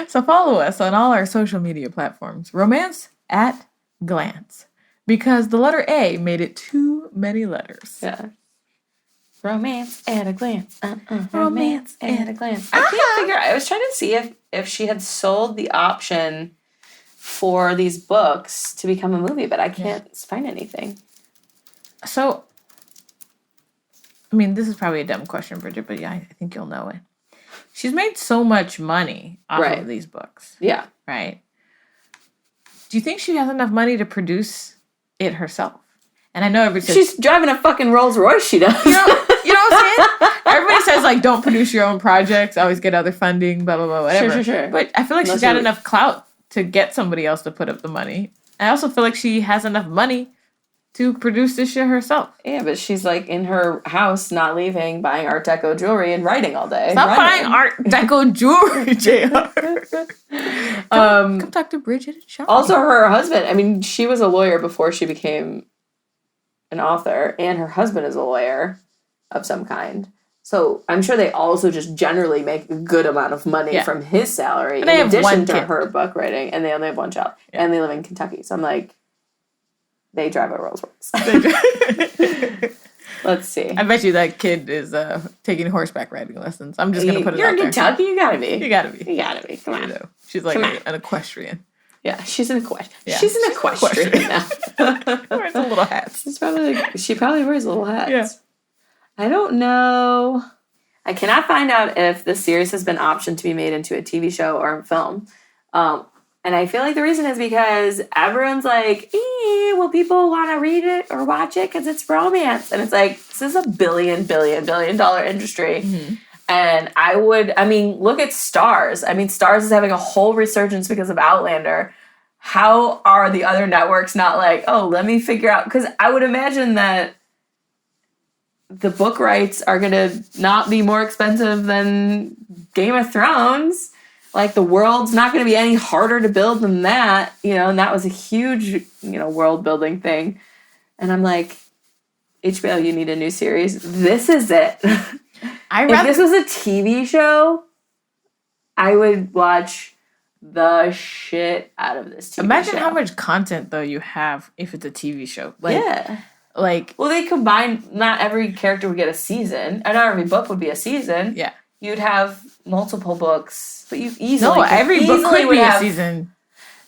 So follow us on all our social media platforms. Romance at glance. Because the letter A made it too many letters. Yeah. Romance at a glance. Romance at a glance. I can't figure out. I was trying to see if she had sold the option for these books to become a movie, but I can't find anything. So, I mean, this is probably a dumb question, Bridget, but yeah, I think you'll know it. She's made so much money off of these books. Yeah. Right? Do you think she has enough money to produce it herself? And I know everybody says... She's driving a fucking Rolls Royce, she does. You know what I'm saying? Everybody says, like, don't produce your own projects, always get other funding, blah, blah, blah, whatever. Sure. But I feel like she's got enough clout to get somebody else to put up the money. I also feel like she has enough money to produce this shit herself. Yeah, but she's like in her house, not leaving, buying Art Deco jewelry and writing all day. Stop buying Art Deco jewelry, JR. Come talk to Bridget and Shani. Also, her husband, I mean, she was a lawyer before she became an author, and her husband is a lawyer of some kind. So I'm sure they also just generally make a good amount of money from his salary in addition to her book writing, and they only have one child, and they live in Kentucky. So I'm like, they drive a Rolls Royce. Let's see. I bet you that kid is taking horseback riding lessons. I'm just going to put it out there. You're in Kentucky, you gotta be. You gotta be. You gotta be. Come on. You know, she's like an equestrian. Yeah, she's an equestrian. Yeah, she's an equestrian now. Wears the little hats. She probably wears little hats. Yeah. I don't know. I cannot find out if this series has been optioned to be made into a TV show or a film. And I feel like the reason is because everyone's like, will people want to read it or watch it because it's romance? And it's like, this is a billion dollar industry. Mm-hmm. And look at Starz. I mean, Starz is having a whole resurgence because of Outlander. How are the other networks not like, oh, let me figure out? Because I would imagine that the book rights are going to not be more expensive than Game of Thrones. Like, the world's not going to be any harder to build than that, and that was a huge, world building thing. And I'm like, HBO, you need a new series. This is it. If this was a TV show, I would watch the shit out of this TV Imagine show. how much content though you have if it's a TV show. Like, Yeah. Like, well, they combine. Not every character would get a season, and not every book would be a season. yeah. You'd have multiple books, but you easily Every book could would be have, a season.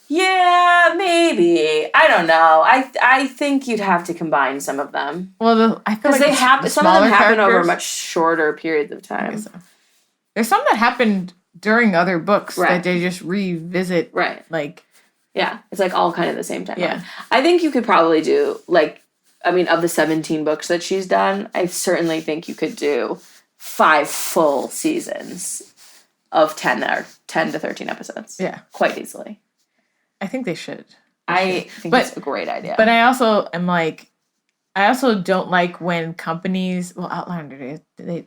Yeah, maybe. I don't know. I think you'd have to combine some of them. Well, I feel like they happen. Some of them happen over characters- much shorter periods of time. So. There's some that happened during other books Right. that they just revisit. Right. Like, yeah, it's like all kind of the same time. Yeah. I think you could probably do of the 17 books that she's done, I certainly think you could do 5 full seasons of 10 to 13 episodes. Yeah. Quite easily. I think they should. I think it's a great idea. But I also am like, I also don't like when companies, well, Outlander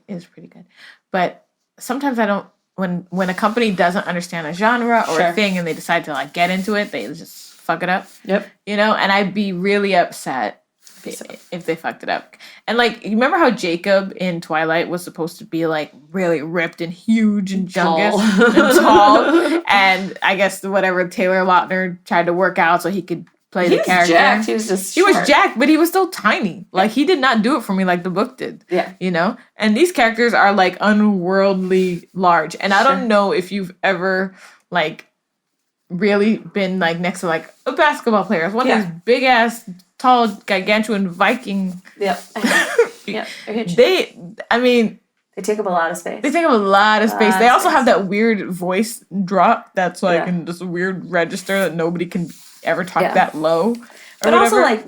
is pretty good, but sometimes I don't, when a company doesn't understand a genre or a thing and they decide to like get into it, they just fuck it up. Yep. You know, and I'd be really upset if they fucked it up. And like, you remember how Jacob in Twilight was supposed to be like really ripped and huge and jungus and tall, and I guess whatever Taylor Lautner tried to work out so he could play the character. Jacked. He was just he was jacked, but he was still tiny. Like, he did not do it for me like the book did. Yeah. You know? And these characters are like unworldly large. And I don't know if you've ever like really been like next to like a basketball player. One of these big ass tall gargantuan Viking. Yep. Yeah. They take up a lot of space. They take up a lot of space. They also have that weird voice drop that's like in this weird register that nobody can ever talk that low. But also like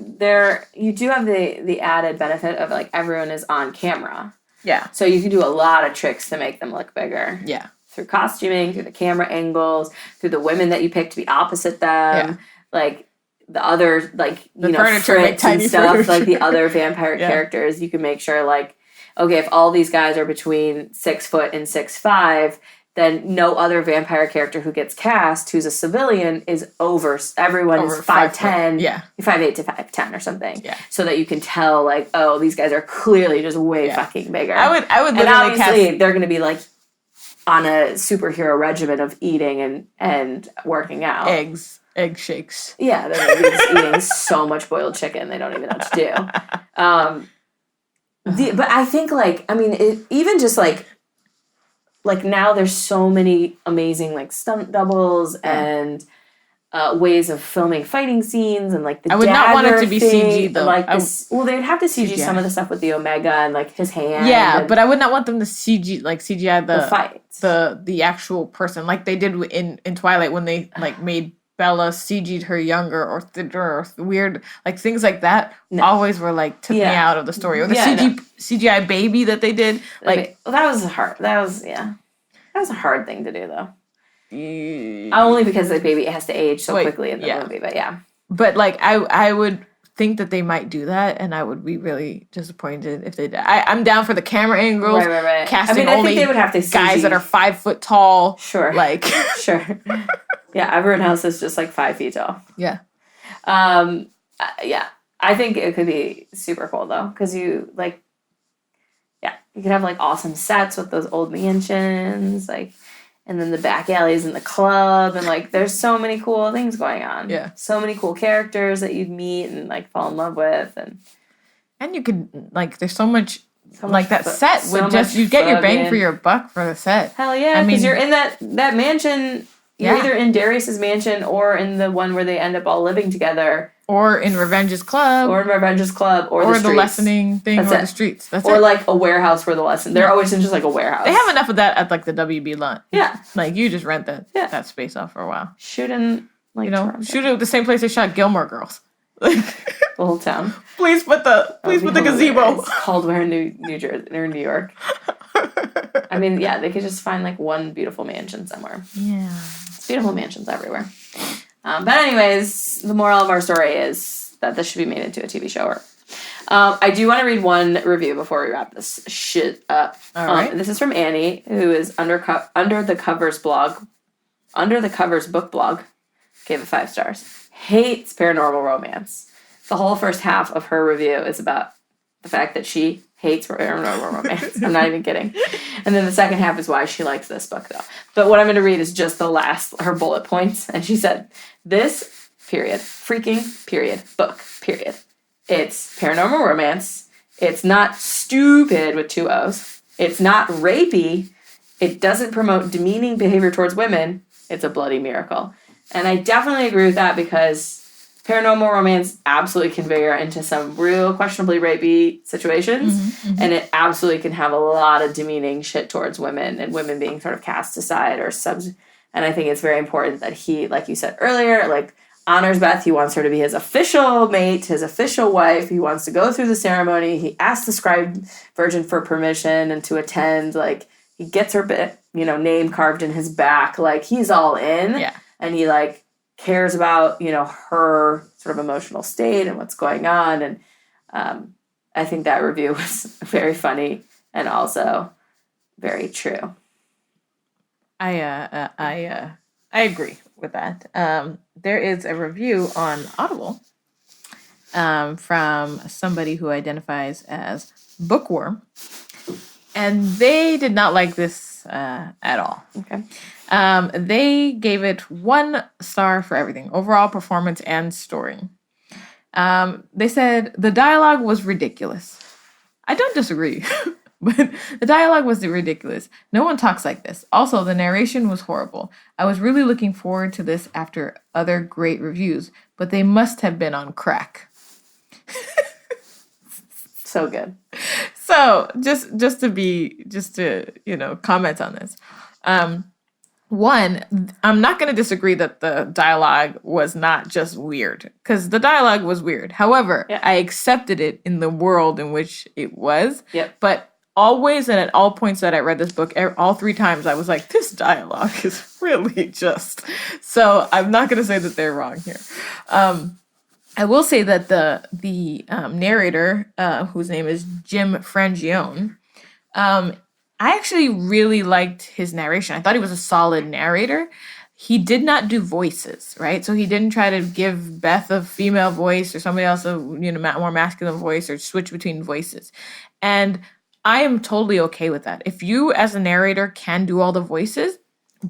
you do have the added benefit of like everyone is on camera. Yeah. So you can do a lot of tricks to make them look bigger. Yeah. Through costuming, through the camera angles, through the women that you pick to be opposite them. Like the other, like, you know, furniture, Fritz and stuff, furniture. like the other vampire characters, you can make sure, like, okay, if all these guys are between 6 foot and 6'5", then no other vampire character who gets cast who's a civilian is over. Everyone is 5'10", 5'8" to 5'10" or something. Yeah. So that you can tell, like, oh, these guys are clearly just way fucking bigger. I would and obviously they're going to be like on a superhero regimen of eating and working out. Egg shakes. Yeah, they're going to be just eating so much boiled chicken they don't even know what to do. But I think, like, I mean, even just like now there's so many amazing like stunt doubles and ways of filming fighting scenes and like the I would not want it to be thing, CG though. Like well, they'd have to CG some of the stuff with the Omega and like his hand. Yeah, but I would not want them to CGI the fights, the actual person like they did in Twilight when they like made Bella CG'd her younger or thinner or weird, like things like that always were like took me out of the story. Or the CGI baby that they did. Like that was hard. That was a hard thing to do though. Only because the baby has to age so quickly in the movie, but But like I would think that they might do that, and I would be really disappointed if they did. I'm down for the camera angles, right. casting I only think they would have to CG. guys that are 5 foot tall. Sure, like sure. Yeah, everyone else is just like 5 feet tall. Yeah. Yeah. I think it could be super cool though, because you like, you could have like awesome sets with those old mansions, like, and then the back alleys in the club, and like, there's so many cool things going on. Yeah. So many cool characters that you'd meet and like fall in love with, and you could like, there's so much like that set would just you get your bang for your buck for the set. Hell yeah, because you're in that mansion. You're either in Darius's mansion or in the one where they end up all living together. Or in Revenge's Club. Or the Lessening thing. That's or the streets. That's or like a warehouse for the lesson. They're always in just like a warehouse. They have enough of that at like the WB lot. Yeah. Like you just rent that space off for a while. Shooting like shoot it at the same place they shot Gilmore Girls. Like the whole town. Please put the gazebo. Caldwell, New Jersey or New York. I mean, yeah, they could just find like one beautiful mansion somewhere. Yeah. It's beautiful mansions everywhere. But anyways, the moral of our story is that this should be made into a TV show. I do want to read one review before we wrap this shit up. All right. This is from Annie, who is Under the Covers book blog. Gave it 5 stars. Hates paranormal romance. The whole first half of her review is about the fact that she hates paranormal romance. I'm not even kidding. And then the second half is why she likes this book, though. But what I'm going to read is just her bullet points. And she said, this, period, freaking, period, book, period. It's paranormal romance. It's not stupid with 2 O's. It's not rapey. It doesn't promote demeaning behavior towards women. It's a bloody miracle. And I definitely agree with that because paranormal romance absolutely can veer into some real questionably rapey situations. And it absolutely can have a lot of demeaning shit towards women and women being sort of cast aside or and I think it's very important that he, like you said earlier, like honors Beth. He wants her to be his official mate, his official wife. He wants to go through the ceremony. He asks the scribe virgin for permission and to attend. Like, he gets her name carved in his back. Like, he's all in. Yeah. And he, like, cares about, her sort of emotional state and what's going on. And I think that review was very funny and also very true. I agree with that. There is a review on Audible from somebody who identifies as Bookworm, and they did not like this at all. Okay. They gave it 1 star for everything, overall performance and story. They said the dialogue was ridiculous. I don't disagree, but the dialogue was ridiculous. No one talks like this. Also, the narration was horrible. I was really looking forward to this after other great reviews, but they must have been on crack. So good. So just to comment on this. One, I'm not going to disagree that the dialogue was not just weird, because the dialogue was weird. However, I accepted it in the world in which it was. Yep. But always and at all points that I read this book, all 3 times I was like, this dialogue is really just. So I'm not going to say that they're wrong here. I will say that the narrator, whose name is Jim Frangione, I actually really liked his narration. I thought he was a solid narrator. He did not do voices, right? So he didn't try to give Beth a female voice or somebody else a more masculine voice or switch between voices. And I am totally okay with that. If you as a narrator can do all the voices,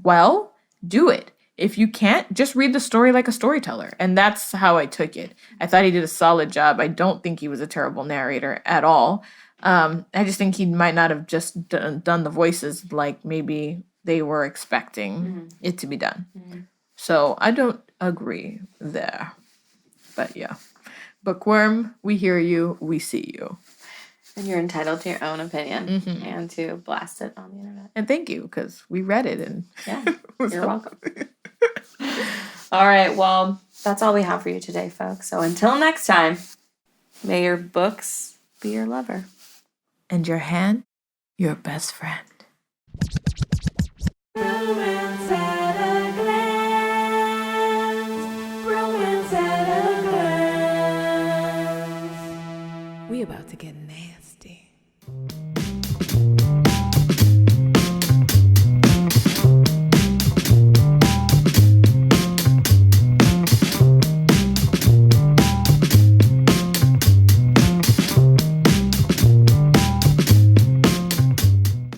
well, do it. If you can't, just read the story like a storyteller. And that's how I took it. I thought he did a solid job. I don't think he was a terrible narrator at all. I just think he might not have just done the voices like maybe they were expecting it to be done. So I don't agree there. But yeah. Bookworm, we hear you, we see you. And you're entitled to your own opinion and to blast it on the internet. And thank you, because we read it. And yeah, you're welcome. All right, well, that's all we have for you today, folks. So until next time, may your books be your lover. And your hand, your best friend. Romance at a glance. Romance at a glance. We about to get nasty.